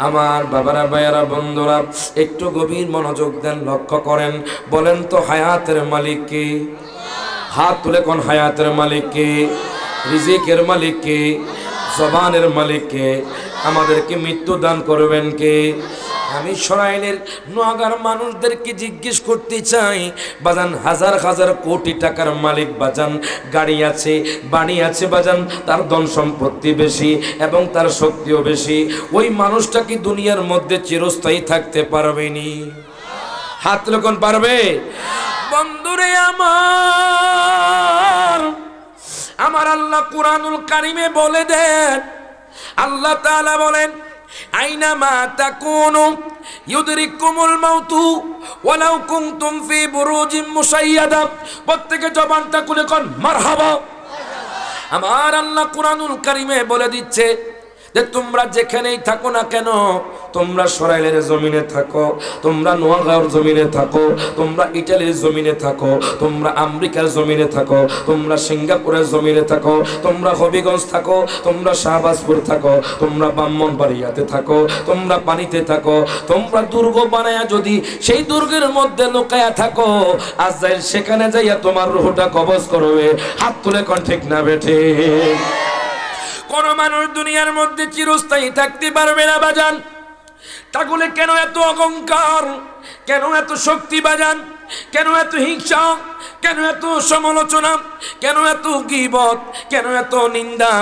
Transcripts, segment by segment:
আমার বাবারা ভাইয়ারা বন্ধুরা একটু গভীর মনোযোগ দেন, লক্ষ্য করেন। বলেন তো হায়াতের মালিক কে? হাত তুলে কোন হায়াতের মালিক কে? রিজিকের মালিক কে? জবানের মালিক কে? আমাদেরকে মৃত্যু দান করবেন কে? আমি সরাইলের নোয়াগার মানুষদেরকে জিজ্ঞেস করতে চাই, বাজান হাজার হাজার কোটি টাকার মালিক বাজান, গাড়ি আছে, বাড়ি আছে বাজান, তার ধন সম্পত্তি বেশি এবং তার শক্তিও বেশি, ওই মানুষটা কি দুনিয়ার মধ্যে চিরস্থায়ী থাকতে পারবেনি? হাত লোকন পারবে? বন্ধুরে আমার আল্লাহ কুরআনুল কারীমে বলে দেন, আল্লাহ তাআলা বলেন আইনামা তাকুনু ইউদরিকুমুল মাউতু ওয়ালাউ কুনতুম ফি বুরুজিম মুশাইয়াদা। প্রত্যেকে জবানটা খুলে কোন মারহাবা। আমার আল্লাহ কুরআনুল কারীমে বলে দিচ্ছে যে তোমরা যেখানেই থাকো না কেন, তোমরা সরাইলের জমিনে থাকো, তোমরা নোয়াগাঁওর জমিনে থাকো, তোমরা ইটালির জমিনে থাকো, তোমরা আমেরিকার জমিনে থাকো, তোমরা সিঙ্গাপুরের জমিনে থাকো, তোমরা হবিগঞ্জ থাকো, তোমরা শাহবাজপুর থাকো, তোমরা ব্রাহ্মণবাড়িয়াতে থাকো, তোমরা পানিতে থাকো, তোমরা দুর্গ বানায়া যদি সেই দুর্গের মধ্যে লুকায়া থাকো, আজরাইল সেখানে যাইয়া তোমার রূহটা কবজ করবে। হাত তুলে কোন ঠিক না বেঠে? কোন মানুষ দুনিয়ার মধ্যে চিরস্থায়ী থাকতে পারবে না বাজান। তাহলে কেন এত অহংকার, কেন এত শক্তি বাজান, কেন এত হিংসা, কেন এত সমালোচনা, কেন এত গীবত, কেন এত নিন্দা?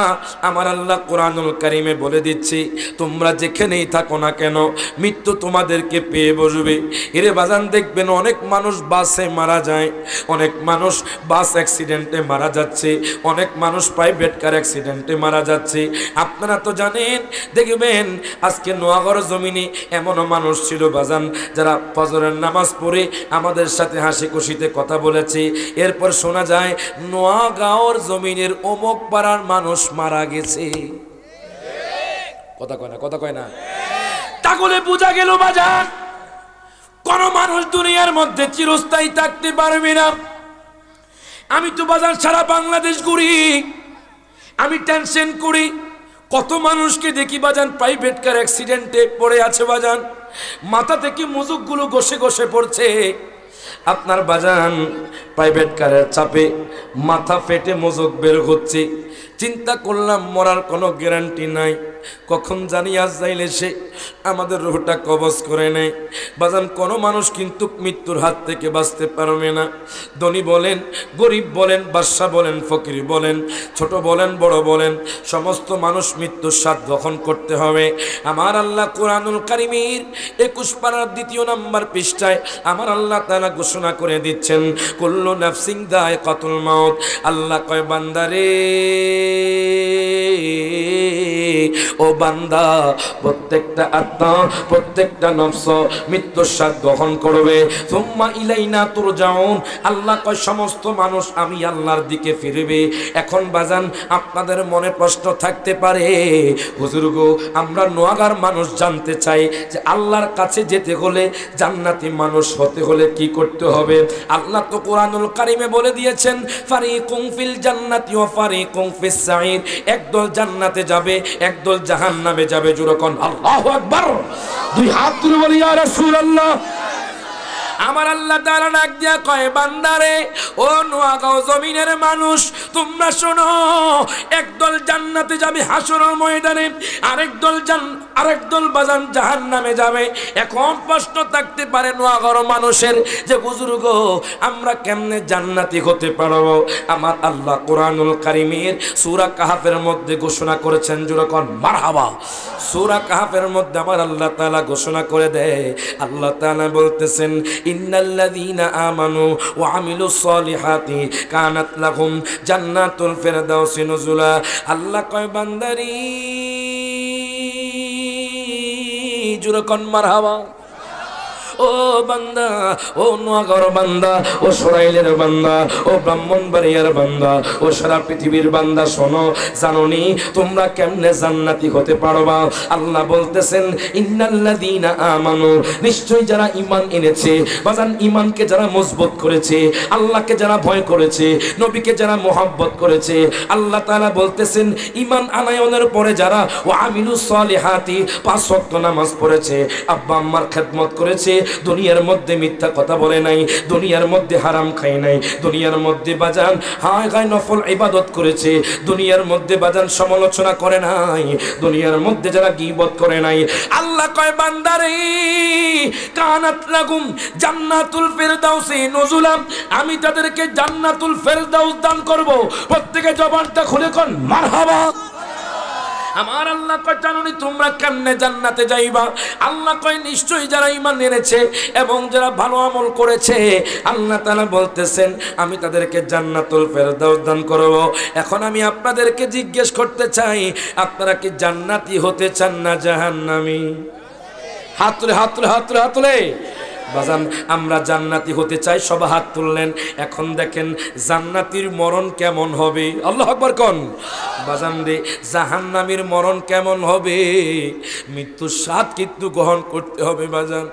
আমার আল্লাহ কুরআনুল কারীমে বলে দিচ্ছি, তোমরা যেখানেই থাকো না কেন মৃত্যু তোমাদেরকে পেয়ে বসবে। এরে বাজান দেখবেন অনেক মানুষ বাসে মারা যায়, অনেক মানুষ বাস অ্যাক্সিডেন্টে মারা যাচ্ছে, অনেক মানুষ প্রাইভেট কার অ্যাক্সিডেন্টে মারা যাচ্ছে। আপনারা তো জানেন, দেখবেন আজকে নোয়াগাঁওর জমিনে এমনও মানুষ ছিল বাজান যারা ফজরের নামাজ পড়ে আমাদের সাথে হাসি খুশিতে কথা বলেছে, এরপর শোনা যায় নোয়াগাঁওর জমিনের অমুক পাড়ার মানুষ মারা গেছে। কথা কয় না, কথা কয় না। তাহলে বোঝা গেল বাজান কোন মানুষ দুনিয়ার মধ্যে চিরস্থায়ী থাকতে পারবে না। আমি তো বাজান সারা বাংলাদেশ ঘুরি, আমি টেনশন করি, কত মানুষকে দেখি বাজান প্রাইভেট কার অ্যাক্সিডেন্টে পড়ে আছে বাজান, মাথা থেকে মুজুকগুলো ঘষে ঘষে পড়ছে। আপনার বাজান প্রাইভেট কারের চাপে মাথা ফেটে মুজুক বের হচ্ছে। চিন্তা করলাম মরার কোনো গ্যারান্টি নাই, কখন জানি আজরাইল এসে আমাদের রূহটা কবজ করে নেয়। বাজান কোনো মানুষ কিন্তু মৃত্যুর হাত থেকে বাঁচতে পারবে না। ধনী বলেন, গরিব বলেন, বাদশা বলেন, ফকির বলেন, ছোট বলেন, বড় বলেন, সমস্ত মানুষ মৃত্যুর স্বাদ গ্রহণ করতে হবে। আমার আল্লাহ কুরআনুল কারীমের 21 পারার 2 নম্বর পৃষ্ঠায় আমার আল্লাহ তাআলা ঘোষণা করে দিচ্ছেন, কুল্লু নাফসিন যায়কাতুল মাউত। আল্লাহ কয় বান্দারে, ও বান্দা, প্রত্যেকটা আত্মা, প্রত্যেকটা নফস মৃত্যুর স্বাদ গ্রহণ করবে। সুম্মা ইলাইনা তুরজাউন। আল্লাহ কয় সমস্ত মানুষ আমি আল্লাহর দিকে ফিরবে। এখন বাজান আপনাদের মনে প্রশ্ন থাকতে পারে, হুজুর গো আমরা নোয়াগাঁর মানুষ জানতে চাই যে আল্লাহর কাছে যেতে হলে, জান্নাতি মানুষ হতে হলে কি করতে হবে? আল্লাহ তো কুরআনুল কারীমে বলে দিয়েছেন, ফারিকুম ফিল জান্নাতি ওয়া ফারিকুম ফিস সাঈর। একদল জান্নাতে যাবে, একদল জাহান্নামে যাবে। জোরকন আল্লাহু আকবার। দুই হাত তুলে বলি ইয়া রাসূলুল্লাহ। আমার আল্লাহ তাআলা ডাক দিয়া কয় বান্দারে, ও নোয়াগাঁও জমিনের মানুষ তোমরা শোনো, একদল জান্নাতে যাবে হাসরের ময়দানে, আরেকদল বাজান জাহান্নামে যাবে। এখন প্রশ্ন থাকতে পারে নোয়াগাঁওর মানুষের যে বুজুর্গ আমরা কেমনে জান্নাতি হতে পারবো? আমার আল্লাহ কুরআনুল কারীমের সূরা কাহফের মধ্যে ঘোষণা করেছেন, জোরকন মারহাবা। সূরা কাহফের মধ্যে আমার আল্লাহ তাআলা ঘোষণা করে দেয়, আল্লাহ তাআলা বলতেছেন, ইন্নাল্লাযীনা আমানু ওয়া আমিলুস সলিহাতি কানাত লাহুম জান্নাতুল ফিরদাউসি নুজুলা। আল্লাহ কয় বান্দারি, জোরে কোন মারহাবা। ও বান্দা, ও নোয়াগড় বান্দা, ও সরাইলের বান্দা, ও ব্রাহ্মণবাড়িয়ার বান্দা, ও সারা পৃথিবীর বান্দা, শোনো, জানোনি তোমরা কেমনে জান্নাতি হতে পারবা? আল্লাহ বলতেছেন ইন্নাল্লাযীনা আমানু, নিশ্চয়ই যারা ঈমান এনেছে বাজান, ঈমানকে যারা মজবুত করেছে, আল্লাহকে যারা ভয় করেছে, নবীকে যারা মহব্বত করেছে, আল্লাহ তাআলা বলতেছেন ঈমান আনায়নের পরে যারা ও আমিলুস সালিহাতি, ৫ ওয়াক্ত নামাজ পড়েছে, আব্বা আম্মার খেদমত করেছে, দুনিয়ার মধ্যে মিথ্যা কথা বলে নাই, দুনিয়ার মধ্যে হারাম খায় নাই, দুনিয়ার মধ্যে বাজান হায় গায় নফল ইবাদত করেছে, দুনিয়ার মধ্যে বাজান সমালোচনা করে নাই, দুনিয়ার মধ্যে যারা গীবত করে নাই, আল্লাহ কয় বান্দারে কানাত লাগুম জান্নাতুল ফিরদাউসি নুজুলাম, আমি তাদেরকে জান্নাতুল ফিরদাউস দান করব। প্রত্যেকে জবানটা খুলে কোন মারহাবা। আমার আল্লাহ কয় জানোনি তোমরা কেমনে জান্নাতে যাইবা? আল্লাহ কয় নিশ্চয়ই যারা ঈমান এনেছে এবং যারা ভালো আমল করেছে, আল্লাহ তাআলা বলতেছেন আমি তাদেরকে জান্নাতুল ফেরদাউস দান করব। এখন আমি আপনাদেরকে জিজ্ঞেস করতে চাই, আপনারা কি জান্নাতি হতে চান না জাহান্নামী? হাত তুলে, হাত তুলে, হাত তুলে, হাত তুলে। বাজান আমরা জান্নাতি হতে চাই, সব হাত তুললেন। এখন দেখেন জান্নাতির মরণ কেমন হবে, আল্লাহু আকবার কোন। বাজান রে জাহান্নামীর মরণ কেমন হবে? মৃত্যুর স্বাদ কিন্তু গ্রহণ করতে হবে বাজান,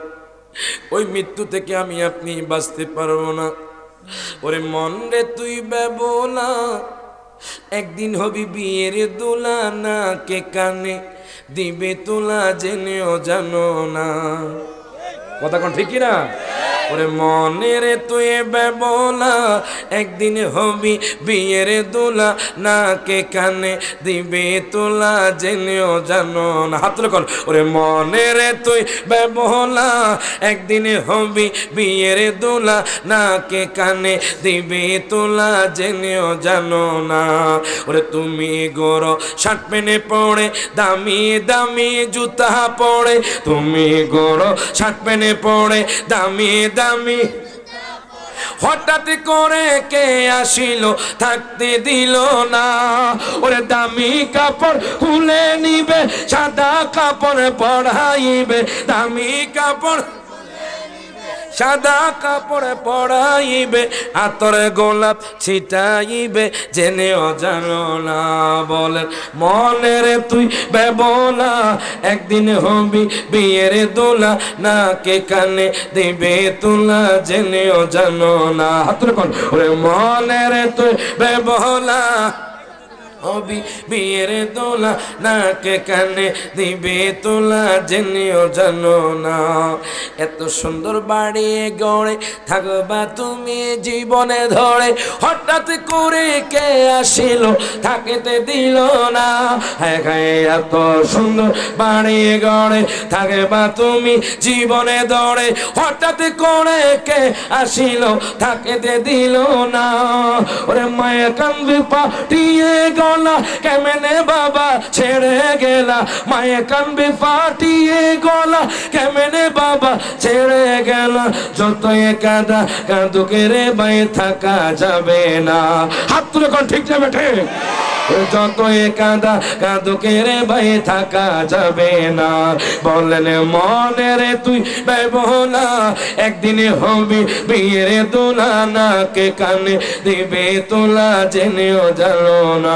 ওই মৃত্যু থেকে আমি আপনি বাঁচতে পারবো না। ওরে মন রে তুই বেবোলা, একদিন হবি বিয়ের দোলা, না কে কানে দিবে তোলা জেনেও জানো না। কথা কোন ঠিক না? ওরে মনে রে তুই বেবোলা, একদিন হবি বিয়ের দোলা, না কে কানে দিবে তোলা জেনেও জানো না। হাত তুলে কোন। ওরে মনে রে তুই বেবোলা, একদিন হবি বিয়ের দোলা, না কে কানে দিবে তোলা জেনেও জানো না। ওরে তুমি গোরো শার্ট পেনে পড়ে, দামি দামি জুতা পড়ে, তুমি গোরো শার্ট পেনে পড়ে, দামি দামি, হঠাৎ করে কে আসিল থাকতে দিল না। ওরে দামি কাপড় খুলে নিবে, সাদা কাপড় পরাইবে, দামি কাপড় সাদা কাপড়ে পরাইবে, আতরে গোলাপ ছিটাইবে, জেনেও জানো না। বলেন মনে রে তুই বেবোলা, একদিন হবি বিয়ের দোলা, না কে কানে দিবে তোলা জেনেও জানো না। হাতরে কোন। ওরে মনে রে তুই বেবোলা, হবি বিয়ের দোলা, না কে কানে দিবে তোলা জেনেও জানো না। এত সুন্দর বাড়ি গড়ে থাকবা তুমি জীবনে ধরে, হঠাৎ করে কে আসিল থাকতে দিল না। হ্যাঁ হ্যাঁ এত সুন্দর বাড়ি গড়ে থাকবা তুমি জীবনে ধরে, হঠাৎ করে কে আসিল থাকতে দিল না। ওরে মায়ের কান্দি পাঠিয়ে গলা, কেমনে বাবা ছেড়ে গেলা, মায়ে কানবে ফাটিয়ে গলা, কেমনে বাবা ছেড়ে গেলা। যতই কাঁদা কাঁদুকে রে বাই থাকা যাবে না। হাত তুলে কোন ঠিক যাবে ঠিক। যতই কাঁদা কাঁদুকে রে বাই থাকা যাবে না। বললেন মনে রে তুই বেবোলা, একদিন হবি বিয়ের দোলা, না কে কানে দিবে তোলা জেনেও জানো না।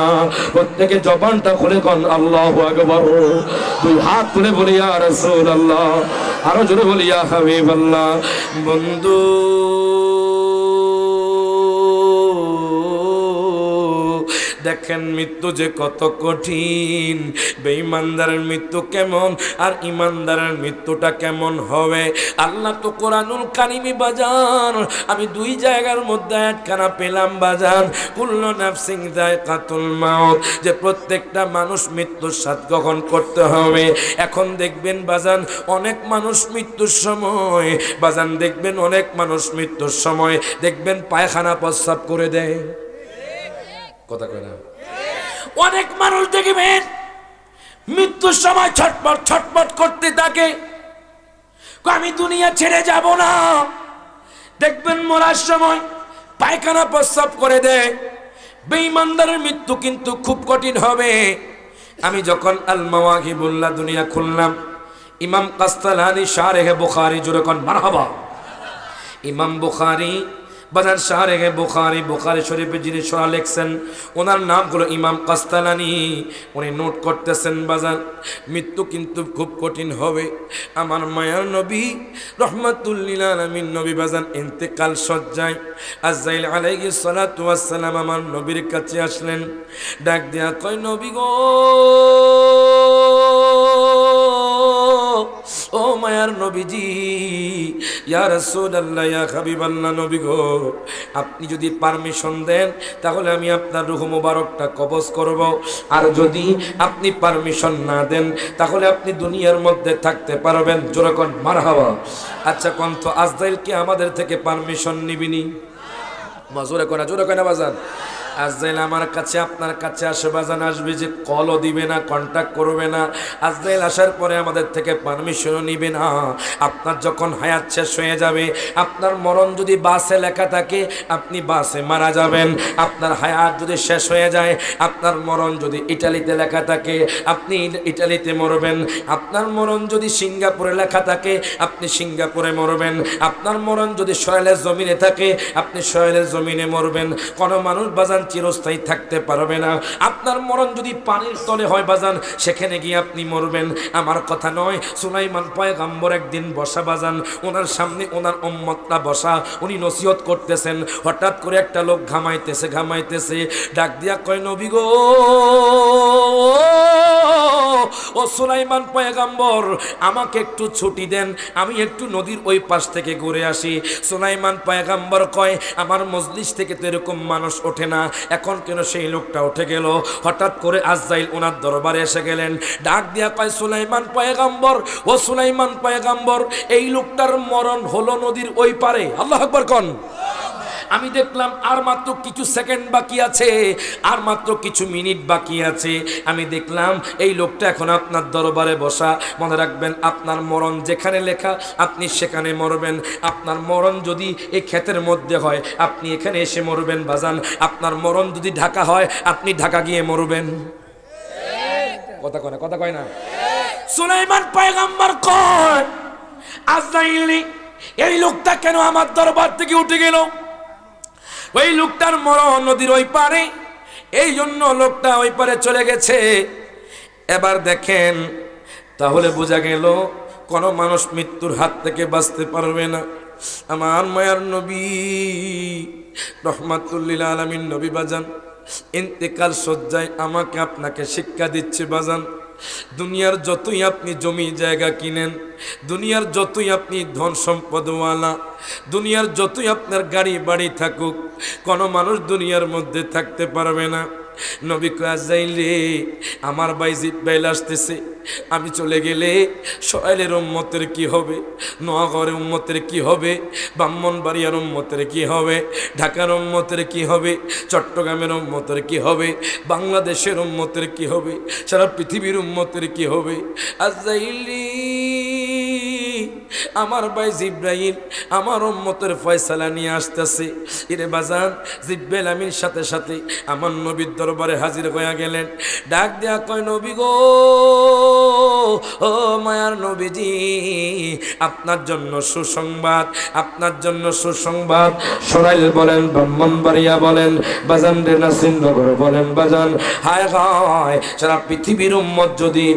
প্রত্যেকে জবানটা খুলে কোন আল্লাহু আকবার। দুই হাত তুলে বলি ইয়া রাসূলুল্লাহ, আরো জোরে বলি ইয়া হাবিবাল্লাহ। বন্ধু দেখেন মৃত্যু যে কত কঠিন, বেঈমানদারের মৃত্যু কেমন আর ঈমানদারের মৃত্যুটা কেমন হবে। আল্লাহ তো কোরআনুল কারীমে বাজান আমি দুই জায়গার মধ্যে আয়াতখানা পেলাম বাজান, কুল্লু নাফসিন যায়কাতুল মাউত, যে প্রত্যেকটা মানুষ মৃত্যুর স্বাদ গ্রহণ করতে হবে। এখন দেখবেন বাজান অনেক মানুষ মৃত্যুর সময় বাজান দেখবেন অনেক মানুষ মৃত্যুর সময় দেখবেন পায়খানা প্রস্রাব করে দেয়। কথা কয় না? অনেক মানুষ দেখবেন মৃত্যুর সময় ছটপট ছটপট করতে থাকে, আমি দুনিয়া ছেড়ে যাব না। দেখবেন মরার সময় পায়খানা প্রস্রাব করে দেয়। বেঈমানদারের মৃত্যু কিন্তু খুব কঠিন হবে। আমি যখন আল মাওয়াহিবুল্লাহ দুনিয়া খুললাম, ইমাম কাস্তালানি শারহে বুখারী, জোরে কোন মারহাবা। ইমাম বুখারী বাজার শারহে বুখারী, বুখারী শরীফে যিনি সূরা লিখছেন ওনার নাম হলো ইমাম কাস্তালানি। উনি নোট করতেছেন বাজার, মৃত্যু কিন্তু খুব কঠিন হবে। আমার মায়ার নবী রহমাতুল লিল আলামিন নবী বাজান ইন্তেকাল সজ্জায় আজরাইল আলাইহিস সালাতু ওয়াস সালাম আমার নবীর কাছে আসলেন, ডাক দেয়া কয় নবী গো, ও মায়ার নবীজি, ইয়া রাসূলুল্লাহ, ইয়া হাবিবাল্লাহ, নবী গো, আপনি যদি পারমিশন দেন তাহলে আমি আপনার রূহ মুবারকটা কবজ করব, আর যদি আপনি পারমিশন না দেন তাহলে আপনি দুনিয়ার মধ্যে থাকতে পারবেন। জোরে কোন মারহাবা। আচ্ছা কোন তো আজরাইল কি আমাদের থেকে পারমিশন নিবিনি? জোরে কোন, জোরে কোন বাজান। আজরাইল আমার কাছে আপনার কাছে আসে বাজান, আসবে যে কলও দিবে না, কন্ট্যাক্ট করবে না। আজরাইল আসার পরে আমাদের থেকে পারমিশনও নিবে না। আপনার যখন হায়াত শেষ হয়ে যাবে, আপনার মরণ যদি বাসে লেখা থাকে আপনি বাসে মারা যাবেন। আপনার হায়াত যদি শেষ হয়ে যায়, আপনার মরণ যদি ইটালিতে লেখা থাকে আপনি ইটালিতে মরবেন। আপনার মরণ যদি সিঙ্গাপুরে লেখা থাকে আপনি সিঙ্গাপুরে মরবেন। আপনার মরণ যদি সয়েলের জমিনে থাকে আপনি সয়েলের জমিনে মরবেন। কোনো মানুষ বাজান চিরস্থায়ী থাকতে পারবে না। আপনার মরণ যদি পানির তলে হয় বাজান, সেখানে গিয়ে আপনি মরবেন। আমার কথা নয়, সুলাইমান পয়গম্বর একদিন বসা বাজান, ওনার সামনে ওনার উম্মতরা বসা, উনি নসিহত করতেছেন। হঠাৎ করে একটা লোক ঘামাইতেছে, ডাক দিয়া কয় নবী গো, ও সুলাইমান পয়গম্বর, আমাকে একটু ছুটি দেন, আমি একটু নদীর ওই পাশ থেকে ঘুরে আসি। সুলাইমান পয়গম্বর কয় আমার মজলিস থেকে তো এরকম মানুষ ওঠে না, এখন কেন সেই লোকটা উঠে গেল? হঠাৎ করে আজরাইল ওনার দরবারে এসে গেলেন, ডাক দিয়া কয় সুলাইমান পয়গম্বর, ও সুলাইমান পয়গম্বর, এই লোকটার মরণ হলো নদীর ওই পারে। আল্লাহু আকবার কোন। আমি দেখলাম আর মাত্র কিছু সেকেন্ড বাকি আছে, আর মাত্র কিছু মিনিট বাকি আছে। আমি দেখলাম এই লোকটা এখন আপনার দরবারে বসা। মনে রাখবেন, আপনার মরণ যেখানে লেখা আপনি সেখানে মরবেন। আপনার মরণ যদি এই ক্ষেতের মধ্যে হয় আপনি এখানে এসে মরবেন বাজান। আপনার মরণ যদি ঢাকা হয় আপনি ঢাকা গিয়ে মরবেন। কথা কয় না। সুলাইমান পয়গম্বর কয় আজরাইল, এই লোকটা কেন আমার দরবার থেকে উঠে গেল? ওই লোকটার মরণ নদীর ওই পারে, এই জন্য লোকটা ওই পারে চলে গেছে। এবার দেখেন, তাহলে বোঝা গেল কোন মানুষ মৃত্যুর হাত থেকে বাঁচতে পারবে না। আমার মায়ার নবী রহমাতুল লিল আলামিন নবী বাজান ইন্তেকাল সজ্জায় আমাকে আপনাকে শিক্ষা দিচ্ছে বাজান, দুনিয়ার যতই আপনি জমি জায়গা কিনেন, দুনিয়ার যতই আপনি ধন সম্পদওয়ালা, দুনিয়ার যতই আপনার গাড়ি বাড়ি থাকুক, কোনো মানুষ দুনিয়ার মধ্যে থাকতে পারবে না। নবী কয় আজরাইল রে, আমার ভাই জিব্রাইল আসতেছে, আমি চলে গেলে সয়েলের উম্মতের কি হবে, নোয়াগড়ের উম্মতের কি হবে, ব্রাহ্মণবাড়িয়ার উম্মতের কি হবে, ঢাকার উম্মতের কি হবে, চট্টগ্রামের উম্মতের কি হবে, বাংলাদেশের উম্মতের কি হবে, সারা পৃথিবীর উম্মতের কি হবে। আজরাইল আমার ভাই জিব্রাইল আমার উম্মতের ফয়সালা নিয়ে আসতেছে। এরে বাজান, জিব্রাইল আমির সাথে সাথে আমার নবীর দরবারে হাজির হয়ে গেলেন। ডাক দেয়া কয় নবী গো, ও মায়ার নবীজি, আপনার জন্য সুসংবাদ, আপনার জন্য সুসংবাদ। সরাইল বলেন, ব্রাহ্মণবাড়িয়া বলেন, বাজান রে নাসিরনগর বলেন বাজান, হায় হায়, সারা পৃথিবীর উম্মত যদি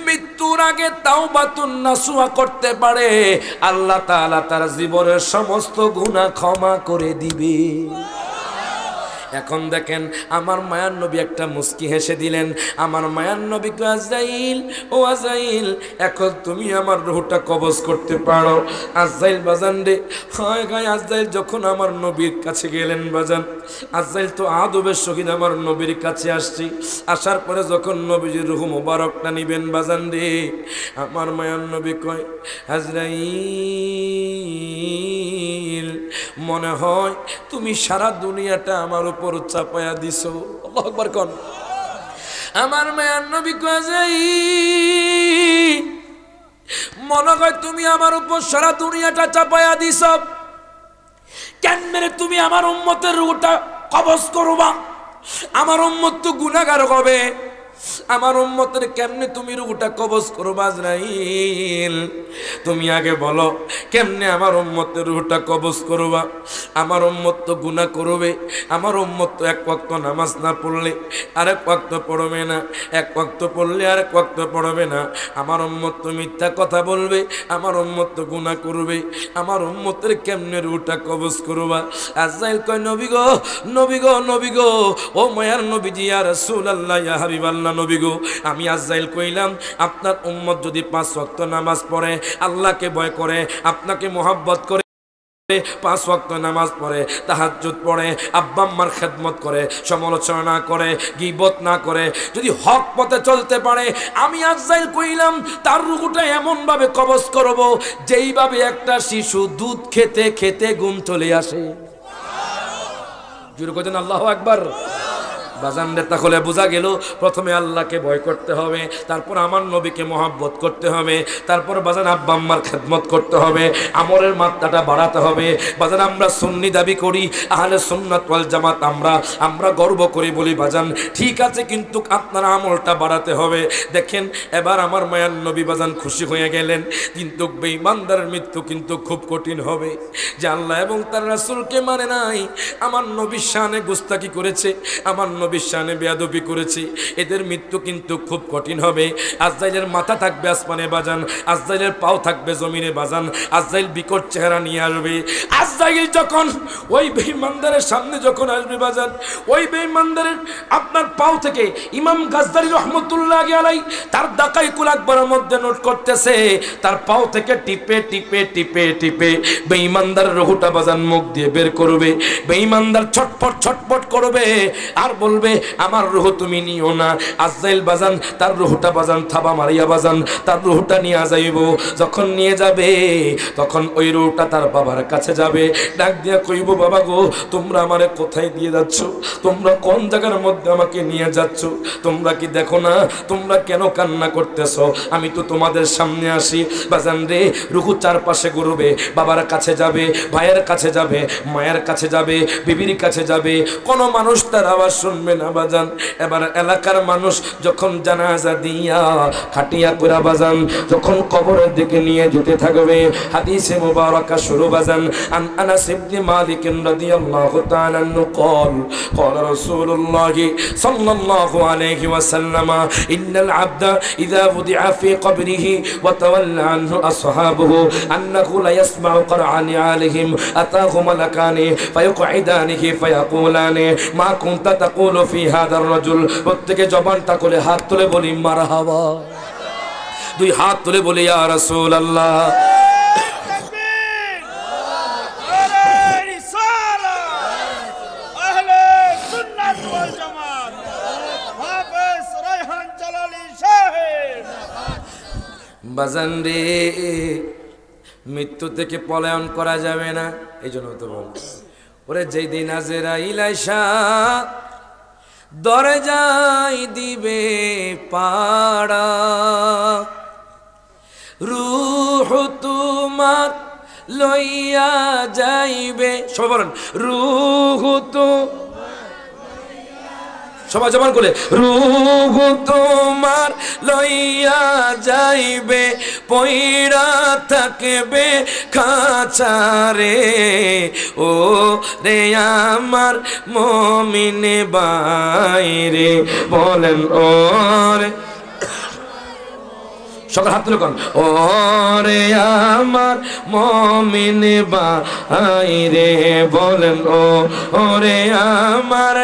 মৃত্যুর আগে তাওবাতুন নাসুহা করতে পারে, আল্লাহ তাআলা তার জীবনের সমস্ত গুনাহ ক্ষমা করে দিবে। এখন দেখেন, আমার মায়ার নবী একটা মুস্কি হেসে দিলেন। আমার মায়ার নবী কয় আজরাইল, ও আজরাইল, এখন তুমি আমার রূহটা কবজ করতে পারো। আজরাইল বাজান রে, হয় গায় আজরাইল যখন আমার নবীর কাছে গেলেন বাজান, আজরাইল তো আদবের সহিত আমার নবীর কাছে আসছি। আসার পরে যখন নবীজির রূহ মুবারকটা নিবেন বাজান রে, আমার মায়ার নবী কয় আজরাইল, মনে হয় তুমি সারা দুনিয়াটা আমার উপর চাপায়া দিছো। আল্লাহু আকবার কোন। আমার মায়ার নবী কয় আজরাইল, মনে হয় তুমি আমার উপর সারা দুনিয়াটা চাপায়া দিছো, কেন মেরে তুমি আমার উম্মতের রূহটা কবজ করবা? আমার উম্মত তো গুনাহগার হবে, আমার উম্মতের কেমনে তুমি রূহটা কবজ করবা আজরাইল? তুমি আগে বলো কেমনে আমার উম্মতের রূহটা কবজ করবা? আমার উম্মত তো গুনাহ করবে, আমার উম্মত তো এক ওয়াক্ত নামাজ না পড়লে আরেক ওয়াক্ত পড়বে না, এক ওয়াক্ত পড়লে আরেক ওয়াক্ত পড়বে না। আমার উম্মত তো মিথ্যা কথা বলবে, আমার উম্মত তো গুনাহ করবে। আমার উম্মতের কেমনে রূহটা কবজ করবা? আজরাইল কয় নবী গো, নবী গো, নবী গো, ও মায়ার নবীজি ইয়া রাসূলুল্লাহ ইয়া হাবিবাল্লাহ নবী গো, আমি আজরাইল কইলাম আপনার উম্মত যদি 5 ওয়াক্ত নামাজ পড়ে, আল্লাহকে ভয় করে, আপনাকে মোহাব্বত করে, 5 ওয়াক্ত নামাজ পড়ে, তাহাজ্জুদ পড়ে, আব্বা আম্মার খেদমত করে, সমালোচনা না করে, গীবত না করে, যদি হক পথে চলতে পারে, আমি আজরাইল কইলাম তার রূহটা এমন ভাবে কবজ করব যেইভাবে একটা শিশু দুধ খেতে খেতে ঘুম চলে আসে। জোরে কইতেন আল্লাহু আকবার। বাজান রে, তাহলে বোঝা গেল প্রথমে আল্লাহকে ভয় করতে হবে, তারপর আমার নবীকে মহব্বত করতে হবে, তারপর বাজান আব্বা আম্মার খেদমত করতে হবে, আমলের মাত্রাটা বাড়াতে হবে। বাজান আমরা সুন্নি দাবি করি, আহলে সুন্নাত ওয়াল জামাত আমরা গর্ব করি বলি বাজান ঠিক আছে, কিন্তু আপনার আমলটা বাড়াতে হবে। দেখেন এবার আমার মায়ার নবী বাজান খুশি হয়ে গেলেন, কিন্তু বেঈমানদারের মৃত্যু কিন্তু খুব কঠিন হবে। যে আল্লাহ এবং তার রাসূলকে মানে নাই, আমার নবীর শানে গুস্তাকি করেছে, আমার নবীর শানে বেয়াদবি করেছে, এদের মৃত্যু কিন্তু খুব কঠিন হবে। আজরাইলের মাথা থাকবে আসমানে বাজান, আজরাইলের পাও থাকবে জমিনে বাজান, আজরাইল বিকট চেহারা নিয়ে আসবে। আজরাইল যখন ওই বেঈমানদারের সামনে যখন আসবে বাজান, ওই বেঈমানদারের আপনার পাও থেকে ইমাম গাজদালী রহমতুল্লাহি আলাইহি তার দাকাইকুল আকবরের মধ্যে নোট করতেছে, তার পাও থেকে টিপে টিপে টিপে টিপে বেঈমানদারের রূহটা বাজান মুখ দিয়ে বের করবে। বেঈমানদার ছটফট ছটফট করবে আর বলবে আমার রূহ তুমি নিও না। আজরাইল বাজান তার রূহটা বাজান থাবা মারিয়া বাজান তার রূহটা নিয়ে যাইব। যখন নিয়ে যাবে তখন ওই রূহটা তার বাবার কাছে যাবে, ডাক দিয়া কইব বাবা গো, তোমরা আমারে কোথায় দিয়ে যাচ্ছ? তোমরা কোন জায়গার মধ্যে আমাকে নিয়ে যাচ্ছ? তোমরা কি দেখো না তোমরা কেন কান্না করতেছো? আমি তো তোমাদের সামনে আসি। বাজান রে, রূহ চারপাশে ঘুরবে, বাবার কাছে যাবে, ভাইয়ের কাছে যাবে, মায়ের কাছে যাবে, বিবির কাছে যাবে, কোনো মানুষ তার আওয়াজ শুনবে না বাজান। এবার এলাকার মানুষ যখন জানাজা দিয়া খাটিয়া পুরা বাজান যখন কবরের দিকে নিয়ে যেতে থাকবে, হাদিসে মুবারাকা শুরু বাজান আন আনাস ইবনে মালিক রাদিয়াল্লাহু তাআলা আনহু قال قال رسول الله صلى الله عليه وسلم ان العبد اذا وضع في قبره وتولى عنه اصحابه انه لا يسمع قرعان عليهم اتاه ملكان فيقعدانه فيقولان ما كنت تقول في هذا الرجل। প্রত্যেকে জবানটা খুলে হাত তুলে বলি মারহাবা, দুই হাত তুলে বলি ইয়া রাসূলুল্লাহ। বাজান রে, মৃত্যু থেকে পলায়ন করা যাবে না, এই জন্য তো বল ওরে যেই দিন আজরাইল আইসা দরজায় দিবে পাড়া, রূহ তোমার লইয়া যাইবে, সবাই বলেন রূহ তো, সবাই জবান করে রূহ তোমার লইয়া যাইবে, পয়রা থাকবে খাঁচারে, ও রে আমার মুমিন বাইরে বলেন ও রে, সকল হাত তুলে কোন ও রে আমার মুমিন বাইরে বলেন ও রে আমার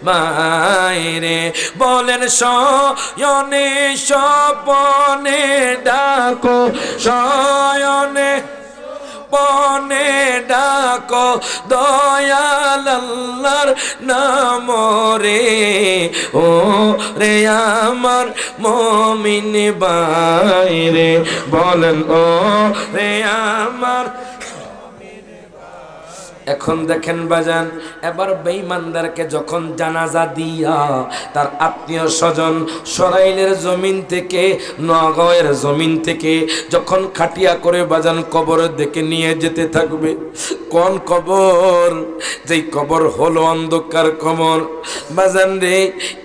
মায়েরে বলেন শয়নে স্বপনে ডাকো, শয়নে পনে ডাকো দয়াল আল্লাহর নাম রে, ও রে আমার মুমিন বাইরে বলেন ও রে আমার। এখন দেখেন বাজান, এবার বেঈমানদারকে যখন জানাজা দিয়া তার আত্মীয় স্বজন সরাইলের জমিন থেকে, নওগাঁয়ের জমিন থেকে যখন খাটিয়া করে বাজান কবরের দিকে নিয়ে যেতে থাকবে, কোন কবর? যেই কবর হলো অন্ধকার কবর। বাজান রে,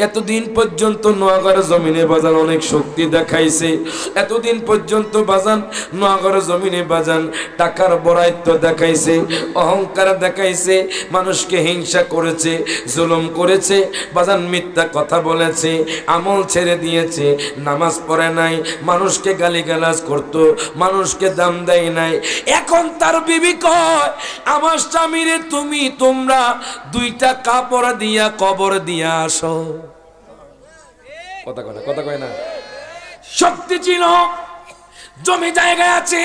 এতদিন পর্যন্ত নোয়াগার জমিনে বাজান অনেক শক্তি দেখাইছে, এতদিন পর্যন্ত বাজান নোয়াগার জমিনে বাজান টাকার বড়াইত্ব দেখাইছে, অহংকার দেখাইছে, মানুষকে হিংসা করেছে, জুলুম করেছে, বাজান মিথ্যা কথা বলেছে, আমল ছেড়ে দিয়েছে, নামাজ পড়ে নাই, মানুষকে গালিগালাজ করত, মানুষকে দাম দেয় নাই। এখন তার বিবি কয়, আমার স্বামীরে তোমরা 2টা কাপড় দিয়া কবর দিয়া আসো। কথা কয় না? শক্তি ছিল, জমি জায়গায় আছে,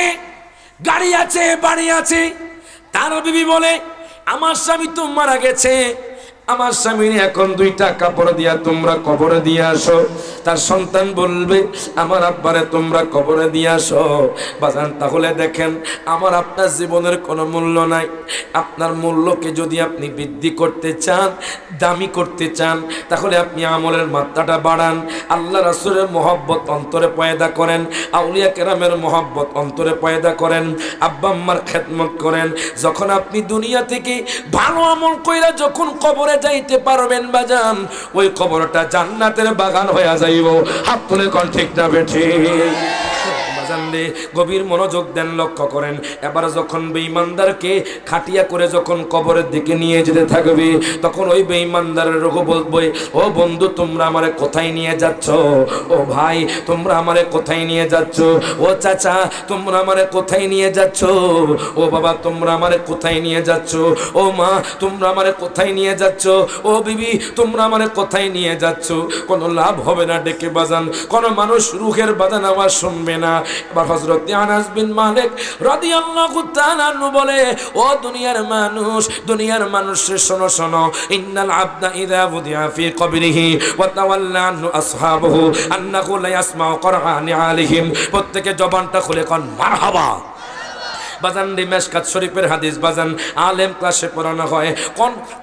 গাড়ি আছে, বাড়ি আছে। তার বিবি বলে, আমার স্বামী তো মারা গেছে, আমার স্বামীর এখন 2টা কাপড় দিয়া তোমরা কবরে দিয়ে আসো। তার সন্তান বলবে, আমার আব্বারে তোমরা কবরে দিয়ে আসো। বাজান, তাহলে দেখেন, আমার আপনার জীবনের কোনো মূল্য নাই। আপনার মূল্যকে যদি আপনি বৃদ্ধি করতে চান, দামি করতে চান, তাহলে আপনি আমলের মাত্রাটা বাড়ান, আল্লাহ রাসূলের মহব্বত অন্তরে পয়দা করেন, আউলিয়া কেরামের মহব্বত অন্তরে পয়দা করেন, আব্বা আম্মার খেদমত করেন। যখন আপনি দুনিয়া থেকে ভালো আমল কইরা যখন কবরে যাইতে পারবেন বাজান, ওই কবরটা জান্নাতের বাগান হয়ে যাইব। হাত তুলে কোন ঠিক না বেঠি? গভীর মনোযোগ দেন, লক্ষ্য করেন। এবার যখন বেঈমানদারকে খাটিয়া করে যখন কবরের দিকে নিয়ে যেতে থাকবে, তখন ওই বেঈমানদারের রোগ বলবে, ও বন্ধু তোমরা আমারে কোথায় নিয়ে যাচ্ছ? ও ভাই তোমরা আমারে কোথায় নিয়ে যাচ্ছ? ও চাচা তোমরা আমারে কোথায় নিয়ে যাচ্ছ? ও বাবা তোমরা আমারে কোথায় নিয়ে যাচ্ছ? ও মা তোমরা আমারে কোথায় নিয়ে যাচ্ছ? ও বিবি তোমরা আমারে কোথায় নিয়ে যাচ্ছ? কোনো লাভ হবে না ডেকে বাজান, কোনো মানুষ রুহের বাজান আওয়াজ শুনবে না। এবার হযরত আনাস বিন মালিক রাদিয়াল্লাহু তাআলা আনহু বলে, ও দুনিয়ার মানুষ শোনো শোনো, ইন্নাল আবদা ইযা বুদিয়া ফি কবরিহি ওয়া তাওয়াল্লা আনহু আসহাবুহু আন্নাহু লা ইয়াসমাউ কুরআনি আলাইহিম। প্রত্যেকে জবানটা খুলে কোন মারহাবা। বাজান মেশকাত শরীফের হাদিস বাজান আলেম ক্লাসে পড়ানো হয়।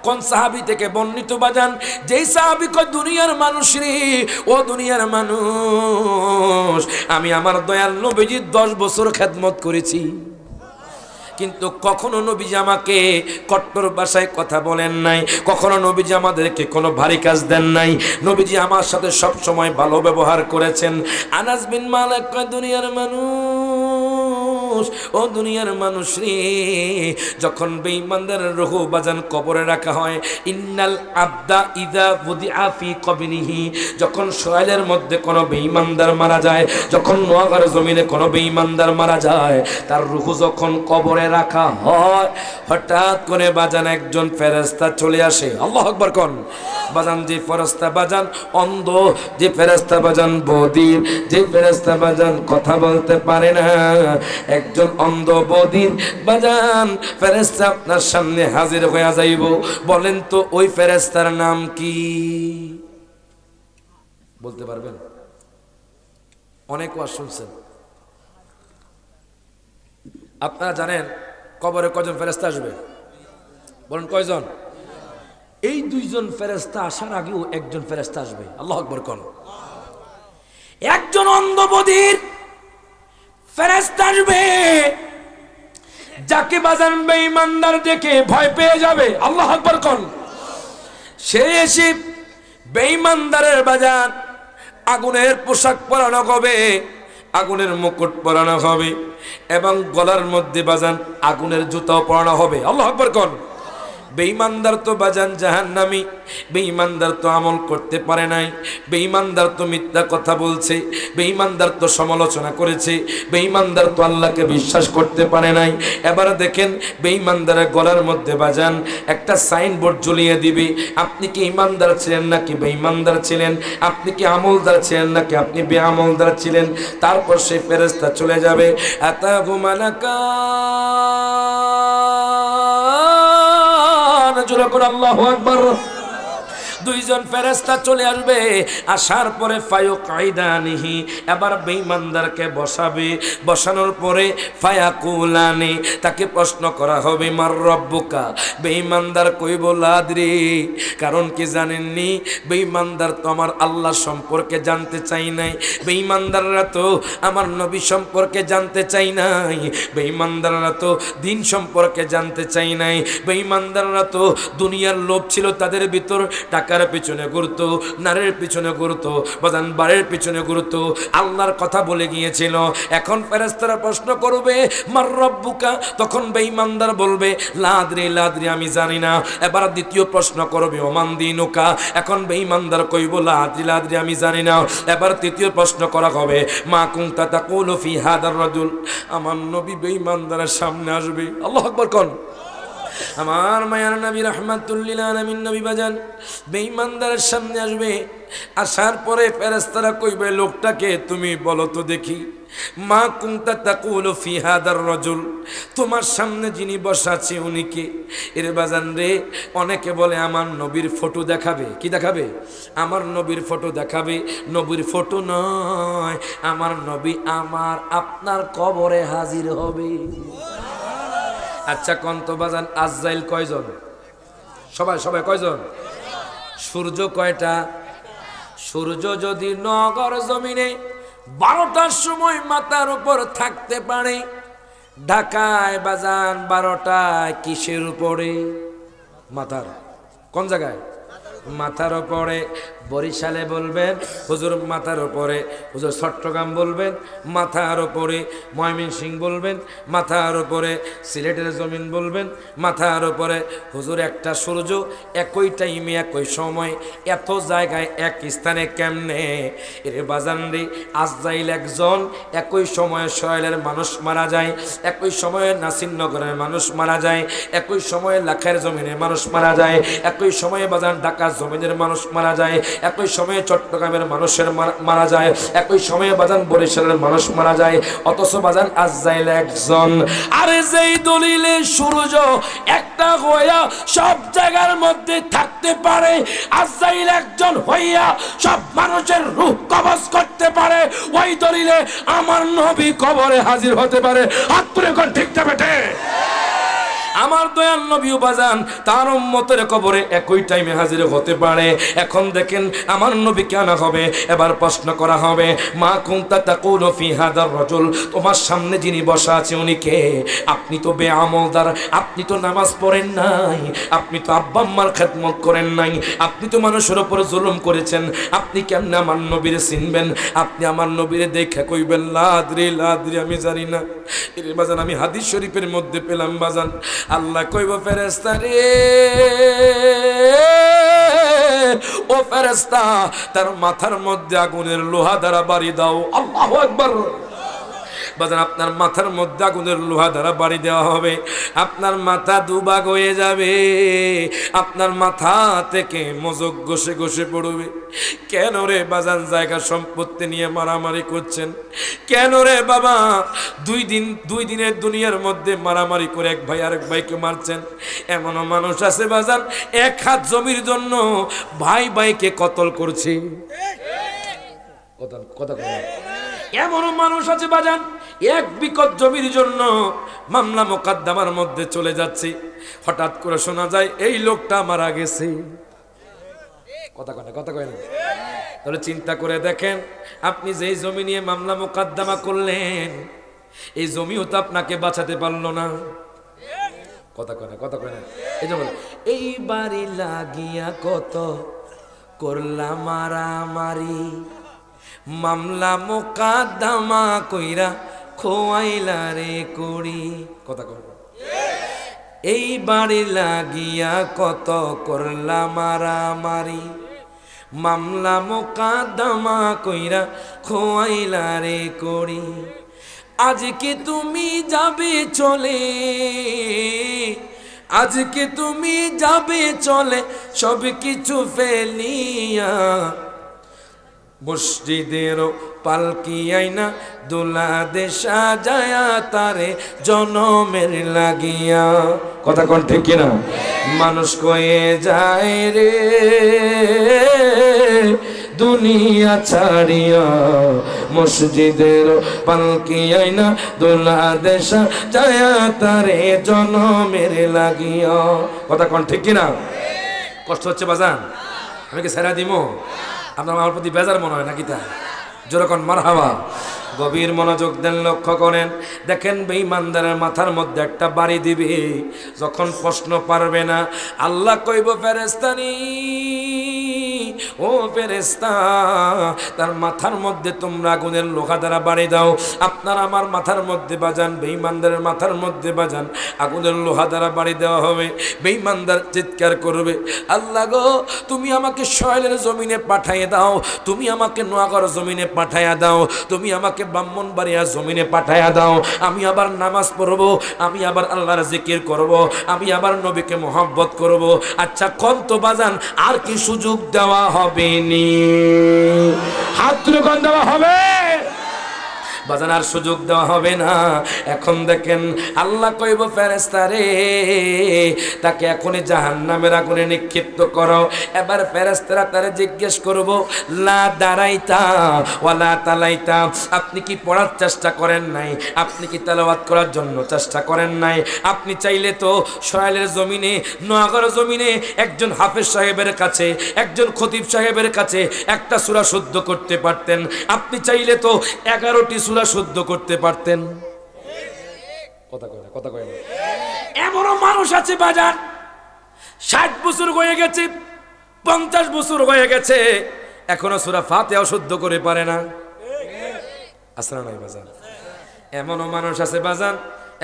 কোন সাহাবী থেকে বর্ণিত বাজান? যেই সাহাবী কয়, দুনিয়ার মানুষ রে, ও দুনিয়ার মানুষ, আমি আমার দয়াল নবীজির 10 বছর খেদমত করেছি, কিন্তু কখনো নবীজি আমাকে কট্টর ভাষায় কথা বলেন নাই, কখনো নবীজি আমাদেরকে কোনো ভারী কাজ দেন নাই, নবীজি আমার সাথে সব সময় ভালো ব্যবহার করেছেন। আনাস বিন মালিক কয়, দুনিয়ার মানুষ, ও দুনিয়ার মানুষ রে, যখন বেঈমানদারের রূহ বাজান কবরে রাখা হয়, ইন্নাল আবদা ইযা বুদিআ ফি কবরিহি, যখন সওয়ালের মধ্যে কোনো বেঈমানদার মারা যায়, যখন নোয়াগার জমিনে কোনো বেঈমানদার মারা যায়, তার রূহ যখন কবরে রাখা হয়, হঠাৎ করে বাজান একজন ফেরেশতা চলে আসে। আল্লাহু আকবার কোন বাজান। যে ফেরেশতা বাজান অন্ধ, যে ফেরেশতা বাজান বধির, যে ফেরেশতা বাজান কথা বলতে পারে না, একজন অন্ধ বধির বাজান ফেরেশতা আপনার সামনে হাজির হয়ে যাইব। বলেন তো ওই ফেরেশতার নাম কি? বলতে পারবেন? অনেক ওয়াজ শুনছেন আপনারা, জানেন কবরে কয়জন ফেরেশতা আসবে? বলেন কয়জন? এই 2জন ফেরেশতা আসার আগেও একজন ফেরেশতা আসবে। আল্লাহু আকবার কোন। একজন অন্ধ বধির ফেরেশতা আসবে, যাকে বাজান বেঈমানদার দেখে ভয় পেয়ে যাবে। আল্লাহু আকবার কোন। সে এসে বেঈমানদারের বাজান আগুনের পোশাক পরানো হবে, আগুনের মুকুট পরানো হবে, এবং গলার মধ্যে বাজান আগুনের জুতাও পরানো হবে। আল্লাহু আকবার কোন। বেঈমানদার তো বাজান জাহান্নামী, বেঈমানদার তো আমল করতে পারে নাই, বেঈমানদার তো মিথ্যা কথা বলছে, বেঈমানদার তো সমালোচনা করেছে, বেঈমানদার তো আল্লাহকে বিশ্বাস করতে পারে নাই। এবার দেখেন বেঈমানদারের গলার মধ্যে বাজান একটা সাইনবোর্ড ঝুলিয়ে দিবে, আপনি কি ঈমানদার ছিলেন নাকি বেঈমানদার ছিলেন, আপনি কি আমলদার ছিলেন নাকি আপনি বেআমলদার ছিলেন। তারপর সেই ফেরেশতা চলে যাবে। আতাহু মালাকা, আল্লাহু আকবার। দুইজন ফেরেশতা চলে আসবে, আসার পরে ফায়ুকাইদানিহি, এবার বেঈমানদারকে বসাবে, বসানোর পরে ফায়াকুলানি, তাকে প্রশ্ন করা হবে মার রব্বুকা। বেঈমানদার কইব লা আদরি, কারণ কি জানেননি? বেঈমানদার তো আমার আল্লাহ সম্পর্কে জানতে চাই নাই, বেঈমানদাররা তো আমার নবী সম্পর্কে জানতে চাই নাই, বেঈমানদাররা তো দিন সম্পর্কে জানতে চাই নাই, বেঈমানদাররা তো দুনিয়ার লোভ ছিল তাদের ভিতর, টাকার পিছনে ঘুরতো, নারীর পিছনে ঘুরতো, বাজান বাড়ির পিছনে ঘুরতো, আল্লাহর কথা বলে গিয়েছিল। এখন ফেরেশতারা প্রশ্ন করবে মার রব্বুকা, তখন বেঈমানদার বলবে লা আদরি, লা আদরি, আমি জানি না। এবার দ্বিতীয় প্রশ্ন করবে ওমান দিনুকা, এখন বেঈমানদার কইব লা আদরি, লা আদরি, আমি জানি না। এবার তৃতীয় প্রশ্ন করা হবে মা কুনতা তাকুলু ফি হাদার রাজুল, আমার নবী বেঈমানদারের সামনে আসবে। আল্লাহু আকবার কোন। আমার মায়ার নবী রাহমাতুল লিল আলামিন নবী বাজান বেঈমানদারের সামনে আসবে, আসার পরে ফেরেশতারা কইবে লোকটাকে তুমি বলো তো দেখি, মা কুনতা তাকুলু ফি হাদার রাজুল, তোমার সামনে যিনি বসা আছে উনি কে? এর বাজান রে, অনেকে বলে আমার নবীর ফটো দেখাবে। কি দেখাবে? আমার নবীর ফটো দেখাবে। নবীর ফটো নয়, আমার নবী আমার আপনার কবরে হাজির হবে। আচ্ছা কন্ত বাজান আজরাইল কয়জন? সবাই সবাই কয়জন? সূর্য কয়টা? সূর্য যদি নগর জমিনে 12টার সময় মাথার উপর থাকতে পারে, ঢাকায় বাজান 12টায় কিসের উপরে? মাথার। কোন জায়গায়? মাথার উপরে। বরিশালে বলবেন হুজুর মাথার উপরে, হুজুর চট্টগ্রাম বলবেন মাথার উপরে, ময়মনসিংহ বলবেন মাথার উপরে, সিলেটের জমিন বলবেন মাথার উপরে। হুজুর একটা সূর্য একই টাইমে একই সময় এত জায়গায় এক স্থানে কেমনে? এর বাজান রে, আজরাইল একজন, একই সময়ে সয়েলের মানুষ মারা যায়, একই সময়ে নাসিরনগরের মানুষ মারা যায়, একই সময়ে লাখের জমিনের মানুষ মারা যায়, একই সময়ে বাজান ঢাকার জমিনের মানুষ মারা যায়, একই সময়ে চট্টগ্রামের মানুষের মারা যায়, একই সময়ে বাজান বরিশালের মানুষ মারা যায়, অথচ বাজান আজরাইল একজন। আরে যেই দলিলে সূর্য একটা হইয়া সব জায়গার মধ্যে থাকতে পারে, আজরাইল একজন হইয়া সব মানুষের রূহ কবজ করতে পারে, ওই দলিলে আমার নবী কবরে হাজির হতে পারে। হাত তুলে কোন ঠিক না বেটে? আমার দয়াল নবীও বাজান তার উম্মতের কবরে একই টাইমে হাজির হতে পারে। এখন দেখেন আমার নবী কেন হবে? এবার প্রশ্ন করা হবে মা কুনতা তাকুলু ফি হাদার রাজুল, তোমার সামনে যিনি বসা আছে উনি কে? আপনি তো বেআমলদার, আপনি তো নামাজ পড়েন নাই, আপনি তো আব্বা আম্মার খেদমত করেন নাই, আপনি তো মানুষের উপর জুলুম করেছেন, আপনি কেমনে আমার নবীরে চিনবেন? আপনি আমার নবীরে দেখে কইবেন লা আদরি, লা আদরি, আমি জানি না। এর বাজান আমি হাদিস শরীফের মধ্যে পেলাম বাজান, আল্লাহ কইব ফেরেশতা রে, ও ফেরেশতা তার মাথার মধ্যে আগুনের লোহা দ্বারা বাড়ি দাও। আল্লাহু আকবার। বাজান আপনার মাথার মধ্যে আগুনের লোহা দ্বারা বাড়ি দেওয়া হবে, আপনার মাথা দুভাগ হয়ে যাবে, আপনার মাথা থেকে মজক ঘষে ঘষে পড়বে। কেন রে বাজান জায়গা সম্পত্তি নিয়ে মারামারি করছেন? কেন রে বাবা দুই দিনের দুনিয়ার মধ্যে মারামারি করে এক ভাই আরেক ভাইকে মারছেন? এমনও মানুষ আছে বাজান এক হাত জমির জন্য ভাই ভাইকে কতল করছে। কথা এমনও মানুষ আছে বাজান এক বিকট জমির জন্য মামলা মোকদ্দমার মধ্যে চলে যাচ্ছে, হঠাৎ করে শোনা যায় এই লোকটা মারা গেছে। কথা কয় না? তাহলে চিন্তা করে দেখেন, আপনি যেই জমি নিয়ে মামলা মোকদ্দমা করলেন এই জমিও তো আপনাকে বাঁচাতে পারলো না। কথা কয় না? এই যে এই বাড়ি লাগিয়া কত করলাম মারামারি, মামলা মোকদ্দমা কইরা খোয়াইলা রে করি। কথা কয় এই বাড়ি লাগিয়া কত করলাম মারামারি, মামলা মোকদ্দমা কইরা খোয়াইলা রে করি। আজকে তুমি যাবে চলে, আজকে তুমি যাবে চলে সব কিছু ফেলিয়া, মসজিদের পালকি আইনা দুলা দেশা যায়া তারে জনমের লাগিয়া। কথা কোন ঠিক কিনা? মানুষ কয়ে যায় রে দুনিয়া ছাড়িয়া, মসজিদের পালকি আইনা দুলা দেশা যায়া তারে জনমের লাগিয়া। কথা কোন ঠিক কিনা? কষ্ট হচ্ছে বাজান? আমি কি ছেড়া দিমো? আপনার আমার প্রতি বেজার মনে হয় নাকি? তা যেরকম মারহাবা। গভীর মনোযোগ দেন, লক্ষ্য করেন। দেখেন বেঈমানদারের মাথার মধ্যে একটা বাড়ি দিবে, যখন প্রশ্ন পারবে না আল্লাহ কইব ফেরেশতানি ও ফেরেশতা তার মাথার মধ্যে তোমরা আগুনের লোহা দ্বারা বাড়ি দাও। আপনার আমার মাথার মধ্যে বাজান, বেঈমানদারের মাথার মধ্যে বাজান আগুনের লোহা দ্বারা বাড়ি দেওয়া হবে। বেঈমানদার চিৎকার করবে, আল্লাহ গো তুমি আমাকে সয়লের জমিনে পাঠাইয়ে দাও, তুমি আমাকে নোয়াগড় জমিনে পাঠাইয়া দাও, তুমি আমাকে ব্রাহ্মণবাড়িয়া জমিনে পাঠাইয়া দাও। আমি আবার নামাজ পড়বো, আমি আবার আল্লাহর জিকির করব, আমি আবার নবীকে মহব্বত করব। আচ্ছা কোন তো বাজান আর কি সুযোগ দেওয়া হবে নি? হাত তুলে কোন দেওয়া হবে? বাজান আর সুযোগ দেওয়া হবে না। এখন দেখেন আল্লাহ কইব ফেরেশতা রে তাকে এখনই জাহান্নামের আগুনে নিক্ষিপ্ত করো। এবার ফেরেশতারা তারে জিজ্ঞেস করব, লা দারাইতা ওয়ালা তালাইতা, আপনি কি পড়ার চেষ্টা করেন নাই? আপনি কি তেলাওয়াত করার জন্য চেষ্টা করেন নাই? আপনি চাইলে তো সরাইলের জমিনে, নোয়াগড় জমিনে একজন হাফেজ সাহেবের কাছে, একজন খতিব সাহেবের কাছে একটা সূরা শুদ্ধ করতে পারতেন। আপনি চাইলে তো 11টি সূরা শুদ্ধ করতে পারতেন। কথা কয় না, কথা কয় না। এমনও মানুষ আছে বাজার 60 বছর হয়ে গেছে, 50 বছর হয়ে গেছে, এখনো সূরা ফাতিহা শুদ্ধ করে পারে না। আসলে নাই বাজার? এমনও মানুষ আছে বাজার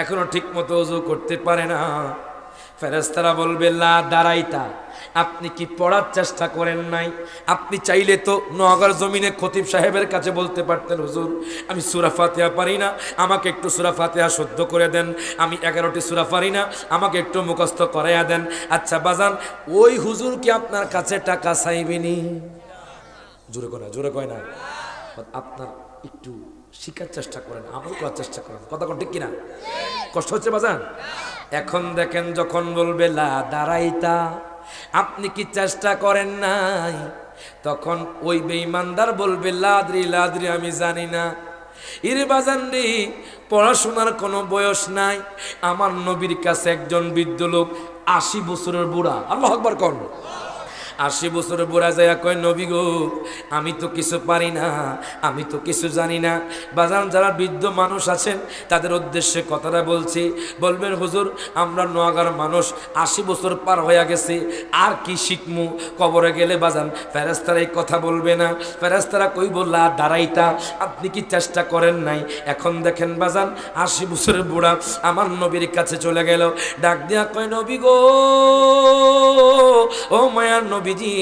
এখনো ঠিক মতো ওযু করতে পারে না। ফেরেশতারা বলবে, লা দারাইতা, আপনি কি পড়ার চেষ্টা করেন নাই? আপনি চাইলে তো নোয়াগড় জমিনে খতিব সাহেবের কাছে বলতে পারতেন, হুজুর আমি সূরা ফাতিহা পারি না, আমাকে একটু সূরা ফাতিহা শুদ্ধ করে দেন, আমি 11টি সূরা পারি না, আমাকে একটু মুখস্থ করাইয়া দেন। আচ্ছা বাজান ওই হুজুর কি আপনার কাছে টাকা চাইবেনি? জোরে কয় না, জোরে কয় না। আপনার একটু শিখার চেষ্টা করেন, আমল করার চেষ্টা করেন। কথা কোন ঠিক কিনা? কষ্ট হচ্ছে বাজান? এখন দেখেন যখন বলবে লা দারাইতা, আপনি কি চেষ্টা করেন নাই? তখন ওই বেঈমানদার বলবে, লাদ্রি লাদ্রি, আমি জানি না। ইরে বাজান রে, পড়াশোনার কোনো বয়স নাই। আমার নবীর কাছে একজন বৃদ্ধ লোক 80 বছরের বুড়া, আল্লাহু আকবার কোন, 80 বছরের বুড়া যায় কয়, নবী গো আমি তো কিছু পারি না, আমি তো কিছু জানি না। বাজান যারা বৃদ্ধ মানুষ আছেন তাদের উদ্দেশ্যে কথাটা বলছি। বলবেন হুজুর আমরা নোয়াগার মানুষ, 80 বছর পার হয়ে গেছে, আর কি শিখমু? কবরে গেলে বাজান ফেরেশতারা এই কথা বলবে না। ফেরেশতারা কইব, লা দারাইতা, আপনি কি চেষ্টা করেন নাই? এখন দেখেন বাজান 80 বছরের বুড়া আমার নবীর কাছে চলে গেল, ডাক দিয়া কয়, নবী গো, ও মায়ার নবীজি,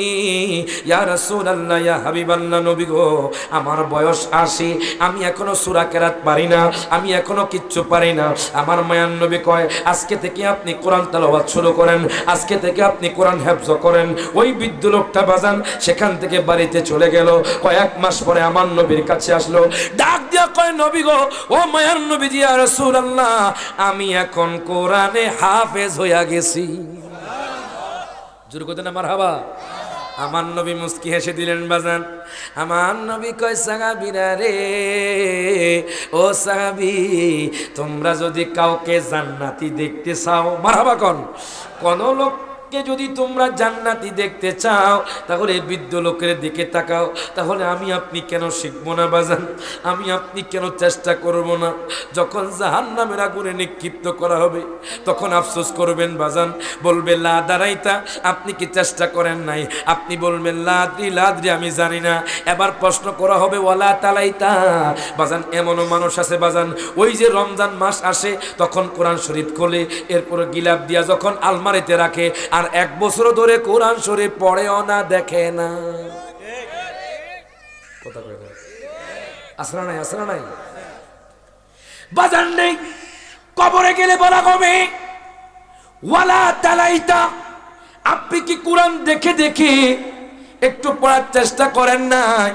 ইয়া রাসূলুল্লাহ, ইয়া হাবিবাল্লাহ, নবী গো আমার বয়স 80, আমি এখনো সূরা কেরাত পারি না, আমি এখনো কিচ্ছু পারি না। আমার মায়ার নবী কয়, আজকে থেকে আপনি কোরআন তেলাওয়াত শুরু করেন, আজকে থেকে আপনি কোরআন হেফজ করেন। ওই বৃদ্ধ লোকটা বাজান সেখান থেকে বাড়িতে চলে গেল। কয়েক মাস পরে আমার নবীর কাছে আসলো, ডাক দিয়া কয়, নবী গো, ও মায়ার নবীজি, ইয়া রাসূলুল্লাহ, আমি এখন কোরআনে হাফেজ হইয়া গেছি। জোর করে না মারহাবা। আমার নবী মুস্কি হেসে দিলেন বাজান। আমার নবী কয়, সাহাবীরা রে, ও সাহাবী, তোমরা যদি কাউকে জান্নাতি দেখতে চাও, মারহাবা কোন, কোন লোককে যদি তোমরা জান্নাতি দেখতে চাও তাহলে বৃদ্ধ লোকের দিকে তাকাও। তাহলে আমি আপনি কেন শিখবো না বাজান? আমি আপনি কেন চেষ্টা করব না? যখন জাহান্নামের আগুনে নিক্ষিপ্ত করা হবে তখন আফসোস করবেন বাজান, বলবে, লা দারাইতা, আপনি কি চেষ্টা করেন নাই? আপনি বলবেন, লাদ্রি লাদ্রি, আমি জানি না। এবার প্রশ্ন করা হবে, ওয়ালা তালাইতা, বাজান এমনও মানুষ আছে বাজান, ওই যে রমজান মাস আসে তখন কোরআন শরীফ খোলে, এরপর গিলাপ দিয়া যখন আলমারিতে রাখে, আর 1 বছর ধরে কোরআন শরীফ পড়েও না, দেখে না। কথা কয় না, আসরা নাই, আসরা নাই বাজান নেই। কবরে গেলে বলা হবে, ওয়ালা তালাইতা, আপনি কি কোরআন দেখে দেখে একটু পড়ার চেষ্টা করেন নাই?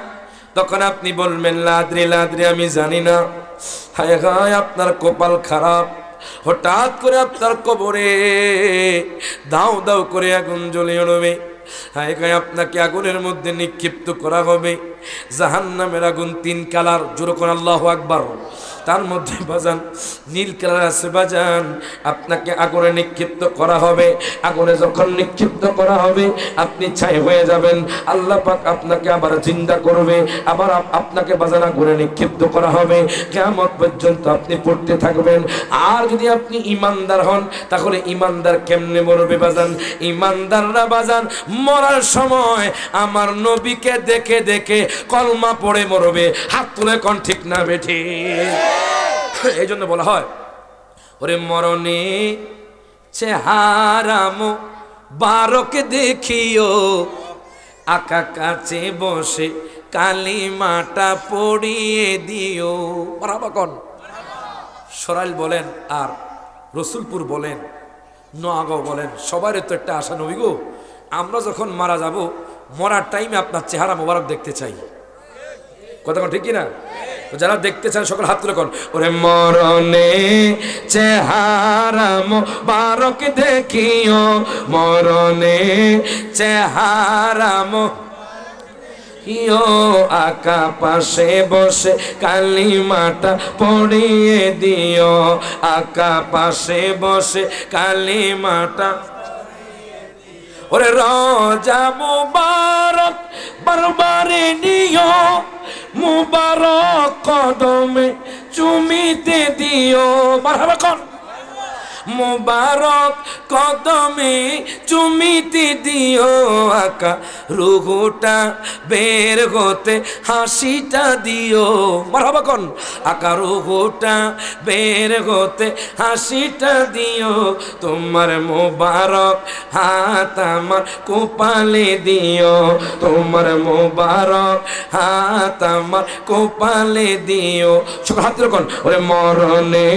তখন আপনি বলবেন লাদ্রি লাদ্রি, আমি জানি না। হায় হায়, আপনার কপাল খারাপ। হঠাৎ করে আপনার কবরে দাও দাও করে আগুন জ্বলে উঠবে। হায় হায়, আপনাকে আগুনের মধ্যে নিক্ষিপ্ত করা হবে। জাহান্নামের আগুন 3 কালার, জোরে করে আল্লাহু আকবার। তার মধ্যে বাজান নীল কালার আছে বাজান। আপনাকে আগুনে নিক্ষিপ্ত করা হবে। আগুনে যখন নিক্ষিপ্ত করা হবে আপনি ছাই হয়ে যাবেন। আল্লাহ পাক আপনাকে আবার জিন্দা করবে, আবার আপনাকে বাজান আগুনে নিক্ষিপ্ত করা হবে। কিয়ামত পর্যন্ত আপনি পড়তে থাকবেন। আর যদি আপনি ইমানদার হন তাহলে ইমানদার কেমনে মরবে বাজান? ইমানদাররা বাজান মরার সময় আমার নবীকে দেখে দেখে কলমা পড়ে মরবে। হাত তুলে কোন ঠিক না বেঠি? এই জন্য বলা হয়, ওরে মরণে চেহারা মোবারক দেখিও, আকা কাছে বসে কালিমাটা পড়িয়ে দিও। মারহাবা কোন? সরাইল বলেন আর রসুলপুর বলেন, নোয়াগাঁও বলেন, সবারই তো একটা আশা নবী গো, আমরা যখন মারা যাব মরার টাইমে আপনার চেহারা মোবারক দেখতে চাই। কথা কোন ঠিক কিনা? যারা দেখতে চান সকল হাত তুলে কোন, ওরে মরণে চেহারা মোবারক দেখিও, মরণে চেহারা মোবারক আকা পাশে বসে কালিমাটা পড়িয়ে দিও, আকা পাশে বসে কালিমাটা। ওরে রোজা মুবারক বারবারে নিও, মুবারক কদমে চুমিতে দিও। মারহাবা কোন? মুবারক কদমে চুমিতে দিও, আকা রুহুটা বের হতে হাসিটা দিও। মারহাবা কোন? আকা রুহুটা বের হতে হাসিটা দিও, তোমার মুবারক হাত আমার কপালে দিও, তোমার মুবারক হাত আমার কপালে দিও। সকল হাত তুলে কোন, ওরে মরণে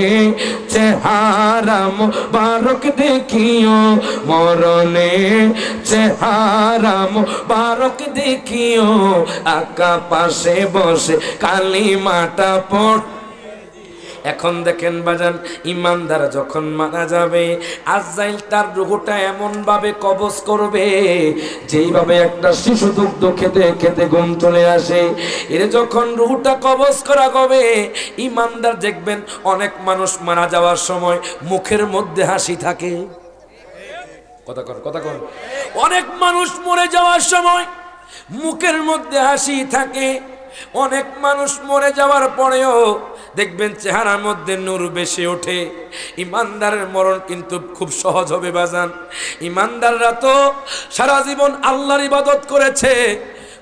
চেহারা মোবারক দেখিও, মরণে চেহারা মোবারক দেখিও, আকা পাশে বসে কালিমাটা পড়। এখন দেখেন বাজান, ইমানদার যখন মারা যাবে আজরাইল তার রূহটা এমন ভাবে কবজ করবে যেইভাবে একটা শিশু দুগ্ধ খেতে খেতে ঘুম চলে আসে। এর যখন রূহটা কবজ করা হবে, ইমানদার দেখবেন অনেক মানুষ মারা যাওয়ার সময় মুখের মধ্যে হাসি থাকে। কথা কর, কথা কর। অনেক মানুষ মরে যাওয়ার সময় মুখের মধ্যে হাসি থাকে। অনেক মানুষ মরে যাওয়ার পরেও দেখবেন চেহারার মধ্যে নূর বেশি ওঠে। ইমানদারের মরণ কিন্তু খুব সহজ হবে বাজান। ইমানদাররা তো সারা জীবন আল্লাহর ইবাদত করেছে।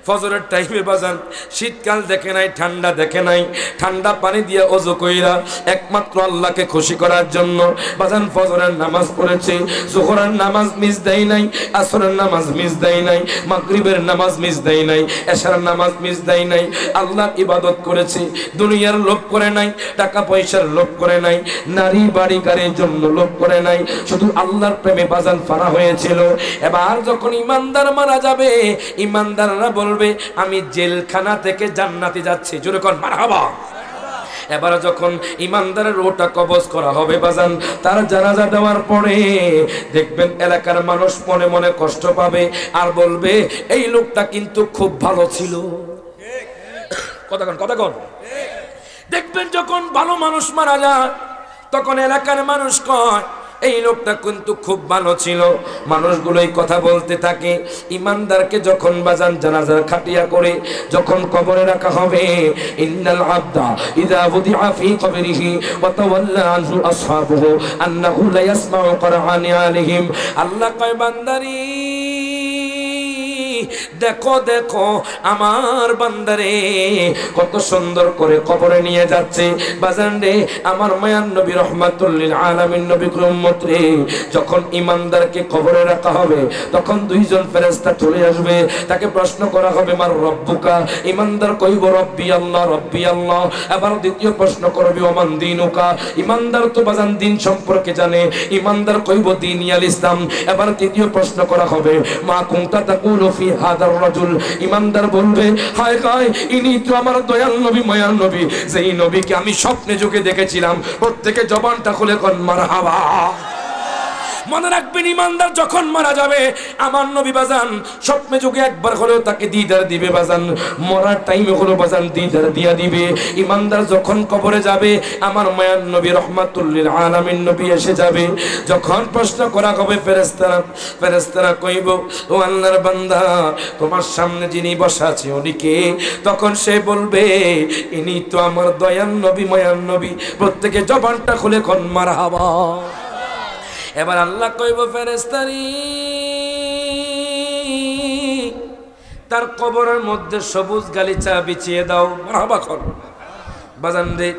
ফজরের টাইমে বাজান শীতকাল দেখে নাই, ঠান্ডা দেখে নাই, ঠান্ডা পানি দিয়ে ওযু কইরা একমাত্র আল্লাহকে খুশি করার জন্য বাজান ফজরের নামাজ পড়েছে। যোহরের নামাজ মিস দেয় নাই, আসরের নামাজ মিস দেয় নাই, মাগরিবের নামাজ মিস দেয় নাই, এশার নামাজ মিস দেয় নাই। আল্লাহর ইবাদত করেছে, দুনিয়ার লোভ করে নাই, টাকা পয়সার লোভ করে নাই, নারী বাড়ি গাড়ির জন্য লোভ করে নাই, শুধু আল্লাহর প্রেমে বাজান ফানা হয়েছিল। এবার যখন ইমানদার মারা যাবে, ইমানদাররা বলবে আমি জেলখানা থেকে জান্নাতে যাচ্ছি। জোরে কোন মারহাবা। এবার যখন ইমানদারের রূহটা কবজ করা হবে বাজান, তার জানাজা দেওয়ার পরে দেখবেন এলাকার মানুষ মনে মনে কষ্ট পাবে আর বলবে এই লোকটা কিন্তু খুব ভালো ছিল। কথা কোন, কথা কোন। দেখবেন যখন ভালো মানুষ মারা যায় তখন এলাকার মানুষ কয় এই লোকটা কিন্তু খুব ভালো ছিল। মানুষগুলোই কথা বলতে থাকে। ইমানদারকে যখন বাজান জানাজার খাটিয়া করে যখন কবরে রাখা হবে, ইন্নাল আবদা ইযা বুদিআ ফি কবরিহি ওয়া তাওয়াল্লা আনহু আসহাবুহু আন্নাহু লা ইয়াসমাউ কুরআনি আলাইহিম। আল্লাহ কয় বান্দারি দেখো দেখো আমার বান্দারে কত সুন্দর করে কবরে নিয়ে যাচ্ছে। বাজান রে, আমার মায়ার নবী রহমাতুল লিল আলামিন নবী উম্মত রে, যখন ইমানদারকে কবরে রাখা হবে তখন দুইজন ফেরেশতা চলে আসবে। তাকে প্রশ্ন করা হবে মার রব্বুকা। ইমানদার কইব রব্বি আল্লাহ, রব্বি আল্লাহ। আবার দ্বিতীয় প্রশ্ন করবে ওমান দীনুকা। ইমানদার তো বাজান দিন সম্পর্কে জানে, ইমানদার কইব দীনিয়াল ইসলাম। এবার তৃতীয় প্রশ্ন করা হবে মা কুনতা তাকুলু ফি হাদার রাজুল, ইমানদার বলবে হায় হায় ইনি তো আমার দয়াল নবী মায়ার নবী, যেই নবীকে আমি স্বপ্নে যুগে দেখেছিলাম। প্রত্যেকে জবানটা খুলে কোন মারহাবা। মনে রাখবেন ইমানদার যখন মারা যাবে আমার নবী বাজান স্বপ্নে যুগে একবার হলেও তাকে দিদার দিবে বাজান, মরার টাইমে হলো বাজান দিদার দিয়া দিবে। ইমানদার যখন কবরে যাবে আমার মায়ার নবী রহমাতুল্লিল আলামিন নবী এসে যাবে। যখন প্রশ্ন করা হবে ফেরেশতারা কইব ও আল্লাহর বান্দা তোমার সামনে যিনি বসা আছে উনি কে? তখন সে বলবে ইনি তো আমার দয়াল নবী মায়ার নবী। প্রত্যেকে জবানটা খুলে কোন মারহাবা। এবার আল্লাহ কইব ফেরেশতারি তার কবরের মধ্যে সবুজ গালিচা বিছিয়ে দাও। মারহাবা কর বাজান রে,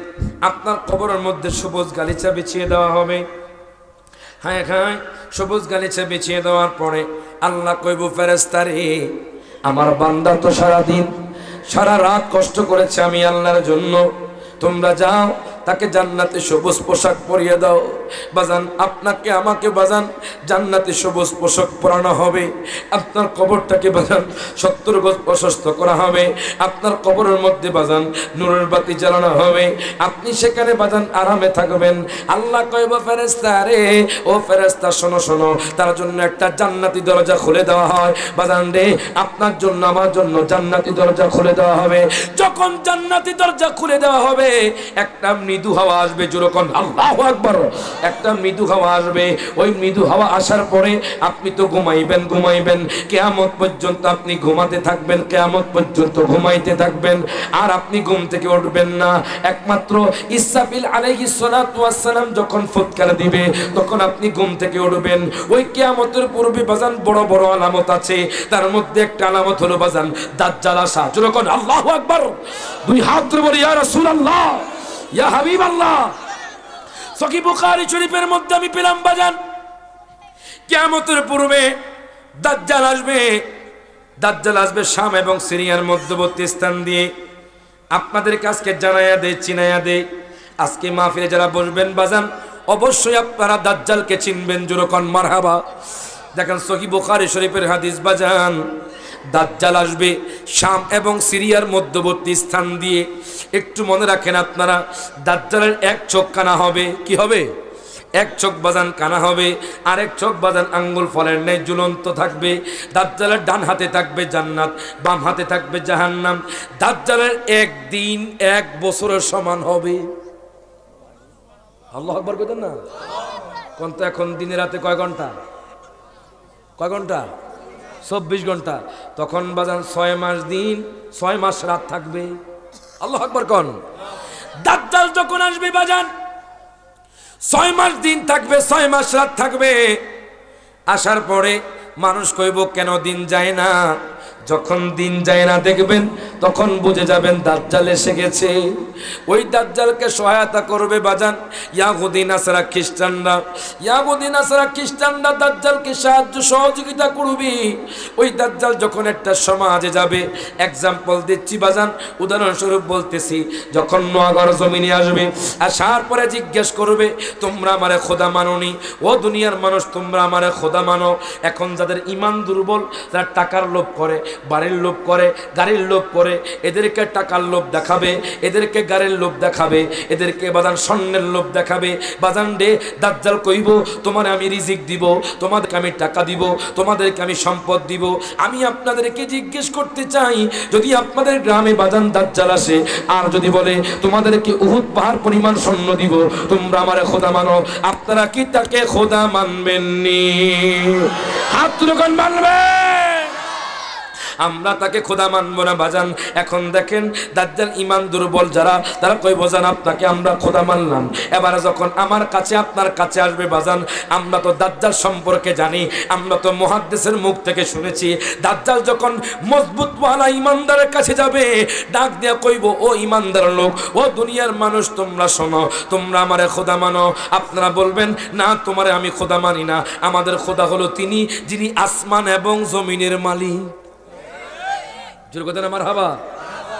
আপনার কবরের মধ্যে সবুজ গালিচা বিছিয়ে দেওয়া হবে। হ্যাঁ হ্যাঁ, সবুজ গালিচা বিছিয়ে দেওয়ার পরে আল্লাহ কইব ফেরেশতারি আমার বান্দা তো সারাদিন সারা রাত কষ্ট করেছে আমি আল্লাহর জন্য, তোমরা যাও তাকে জান্নাতে সবুজ পোশাক পরিয়ে দাও। বাজান আপনাকে আমাকে বাজান জান্নাতে সবুজ পোশাক পরানো হবে। আপনার কবরটাকে বাজান 70 গজ প্রশস্ত করা হবে। আপনার কবরের মধ্যে বাজান নূরের বাতি জ্বালানো হবে। আপনি সেখানে বাজান আরামে থাকবেন। আল্লাহ কইব ফেরেশতা রে ও ফেরেশতা শোনো শোনো, তার জন্য একটা জান্নাতি দরজা খুলে দেওয়া হয়। বাজান রে আপনার জন্য আমার জন্য জান্নাতি দরজা খুলে দেওয়া হবে। যখন জান্নাতি দরজা খুলে দেওয়া হবে একটা মৃদু হাওয়া আসবে, যেরকম আল্লাহু আকবার, একটা মৃদু হাওয়া আসবে। ওই মৃদু হাওয়া আসার পরে আপনি তো ঘুমাইবেন কিয়ামত পর্যন্ত আপনি ঘুমাতে থাকবেন, কিয়ামত পর্যন্ত ঘুমাইতে থাকবেন। আর আপনি ঘুম থেকে উঠবেন না। একমাত্র ইসরাফিল আলাইহিস সালাতু ওয়াস সালাম যখন ফুৎকার দিবে তখন আপনি ঘুম থেকে উঠবেন। ওই কিয়ামতের পূর্বে বাজান বড় বড় আলামত আছে। তার মধ্যে একটা আলামত হলো বাজান দাজ্জাল আসা। যেরকম আল্লাহু আকবার, দুই হাত ধরে বলি ইয়া রাসূলুল্লাহ ইয়া হাবিবাল্লাহ। সহিহ বুখারী শরীফের মধ্যে আমি পেলাম বাজান কিয়ামতের পূর্বে দাজ্জাল আসবে। দাজ্জাল আসবে শাম এবং সিরিয়ার মধ্যবর্তী স্থান দিয়ে। আপনাদের কাছে জানায়া দেই, চিনায়া দেই, আজকে মাহফিলে যারা বসবেন বাজান অবশ্যই আপনারা দাজ্জালকে চিনবেন। যেরকম মারহাবা। দেখেন সহিহ বুখারী শরীফের হাদিস বাজান দাজ্জাল আসবে শাম এবং সিরিয়ার মধ্যবর্তী স্থান দিয়ে। একটু মনে রাখেন আপনারা, দাজ্জালের এক চোখ কানা হবে। কি হবে? এক চোখ বাজান কানা হবে, আরেক চোখ বাজান আঙ্গুল ফলের ন্যায় ঝুলন্ত থাকবে। দাজ্জালের ডান হাতে থাকবে জান্নাত, বাম হাতে থাকবে জাহান্নাম। দাজ্জালের একদিন 1 বছরের সমান হবে। আল্লাহু আকবার কইতেন না? কোন তো এখন দিনে রাতে কয় ঘন্টা? 24 ঘন্টা। তখন বাজান 6 মাস দিন 6 মাস রাত থাকবে। আল্লাহু আকবার কোন। দাজ্জাল যখন আসবে বাজান 6 মাস দিন থাকবে, 6 মাস রাত থাকবে। আসার পরে মানুষ কইব কেন দিন যায় না? যখন দিন যায় না দেখবেন তখন বুঝে যাবেন দাজ্জাল এসে গেছে। ওই দাজ্জালকে সহায়তা করবে বাজান ইয়াহুদি নাসারা খ্রিস্টানরা। ইয়াহুদি নাসারা খ্রিস্টানরা দাজ্জালকে সাহায্য সহযোগিতা করবে। ওই দাজ্জাল যখন একটা সমাজে যাবে, এক্সাম্পল দিচ্ছি বাজান, উদাহরণস্বরূপ বলতেছি, যখন নোয়াগড় জমিনে আসবে, আসার পরে জিজ্ঞেস করবে তোমরা আমারে খোদা মানোনি? ও দুনিয়ার মানুষ তোমরা আমারে খোদা মানো? এখন যাদের ঈমান দুর্বল, যারা টাকার লোভ করে, বাড়ির লোভ করে, গাড়ির লোভ করে, এদেরকে টাকার লোভ দেখাবে, এদেরকে গাড়ির লোভ দেখাবে, এদেরকে বাজান স্বর্ণের লোভ দেখাবে। বাজান রে দাজ্জাল কইব তোমার আমি রিজিক দিব, তোমাদেরকে আমি টাকা দিব, তোমাদেরকে আমি সম্পদ দিব। আমি আপনাদেরকে জিজ্ঞেস করতে চাই, যদি আপনাদের গ্রামে বাজান দাজ্জাল আসে আর যদি বলে তোমাদেরকে উহুদ পাহাড় পরিমাণ স্বর্ণ দিব, তোমরা আমারে খোদা মানো, আপনারা কি তাকে খোদা মানবেননি? হাত তুলে কোন মানবে? আমরা তাকে খোদা মানবো না বাজান। এখন দেখেন দাজ্জাল ঈমান দুর্বল যারা, তারা কইব জান আপনাকে আমরা খোদা মানলাম। এবার যখন আমার কাছে আপনার কাছে আসবে বাজান, আমরা তো দাজ্জাল সম্পর্কে জানি, আমরা তো মুহাদ্দিসের মুখ থেকে শুনেছি, দাজ্জাল যখন মজবুত ওয়ালা ঈমানদারের কাছে যাবে, ডাক দিয়া কইব ও ঈমানদার লোক, ও দুনিয়ার মানুষ তোমরা শোনো, তোমরা আমারে খোদা মানো। আপনারা বলবেন না তোমারে আমি খোদা মানি না, আমাদের খোদা হলো তিনি যিনি আসমান এবং জমিনের মালিক। মারহাবা।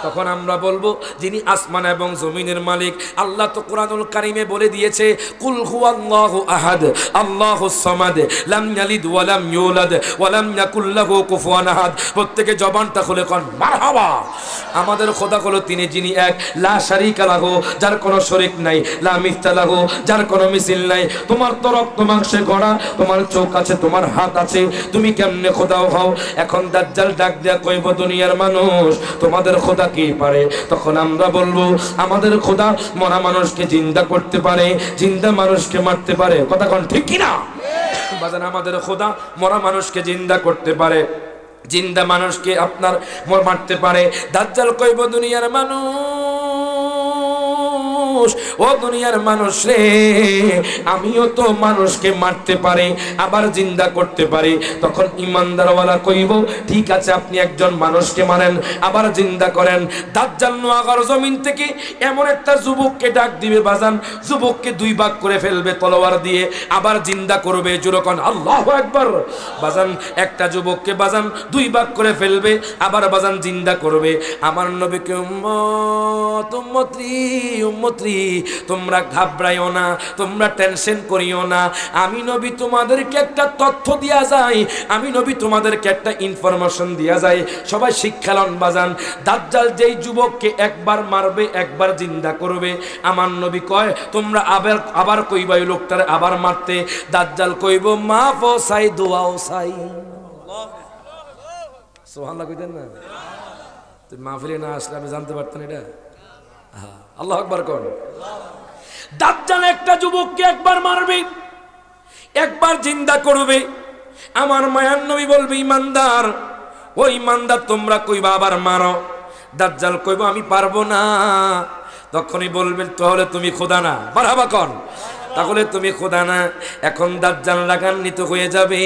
তখন আমরা বলবো যিনি আসমান এবং জমিনের মালিক আল্লাহ তো কোরআনুল কারিমে বলে দিয়েছে কুল হুয়াল্লাহু আহাদ আল্লাহুস সামাদ লাম ইয়ালিদ ওয়া লাম ইউলাদ ওয়া লাম ইয়াকুল লাহু কুফুয়ান আহাদ। প্রত্যেকে জবানটা খুলে কোন মারহাবা। আমাদের খোদা হলো তিনি যিনি এক, লা শারীকা লাহু, যার কোনো শরীক নাই, লা মিথলা লাহু, যার কোনো মিছিল নাই। তোমার তো রক্ত মাংসে গড়া, তোমার চোখ আছে, তোমার হাত আছে, তুমি কেমনে খোদাও হও? এখন দাজ্জাল ডাক দেয়া কইব দুনিয়ার মানুষ তোমাদের খোদা কি পারে? তখন আমরা বলবো আমাদের খোদা মরা মানুষকে জিন্দা করতে পারে, জিন্দা মানুষকে মারতে পারে। কথা কোন ঠিক কি না? বাজান আমাদের খোদা মরা মানুষকে জিন্দা করতে পারে, জিন্দা মানুষকে আপনার মারতে পারে। দাজ্জাল কইব দুনিয়ার মানুষ, ও দুনিয়ার মানুষ রে, আমিও তো মানুষকে মারতে পারি আবার জিন্দা করতে পারি। তখন ইমানদারওয়ালা কইব ঠিক আছে, আপনি একজন মানুষকে মারেন আবার জিন্দা করেন। দাজ্জাল নোয়াগার জমিন থেকে এমন একটা যুবককে ডাক দিবে বাজান, যুবককে দুই ভাগ করে ফেলবে তলোয়ার দিয়ে, আবার জিন্দা করবে। জোরকন আল্লাহু আকবার। বাজান একটা যুবককে বাজান দুই ভাগ করে ফেলবে, আবার বাজান জিন্দা করবে। আমার নবীকে উম্মত উম্মতি উম্মতি তোমরা ঘাবড়াইও না, তোমরা টেনশন করিও না। আমি নবী তোমাদেরকে একটা তথ্য দিয়া যায়, আমি নবী তোমাদেরকে একটা ইনফরমেশন দিয়া যায়। সবাই শিক্ষালন বাজান। দাজ্জাল যেই যুবককে একবার মারবে একবার জিন্দা করবে, আমার নবী কয় তোমরা আবার কইবা ওই লোকটারে আবার মারতে। দাজ্জাল কইব মাফও চাই দোয়াও চাই। সুবহানাল্লাহ কইতেন না? তুই মাহফিলে না আসলে আমি জানতে পারতেন এটা। আল্লাহু আকবার কোন। দাজ্জাল একটা যুবককে একবার মারবে একবার জিন্দা করবে। আমার মায়ার নবী বলবে ইমানদার, ও ইমানদার তোমরা কইবা আবার মারো। দাজ্জাল কইব আমি পারবো না। তখনই বলবেন তাহলে তুমি খোদা না। মারহাবা কোন। তাহলে তুমি খোদা না। এখন দাজ্জাল রাগান্বিত হয়ে যাবে।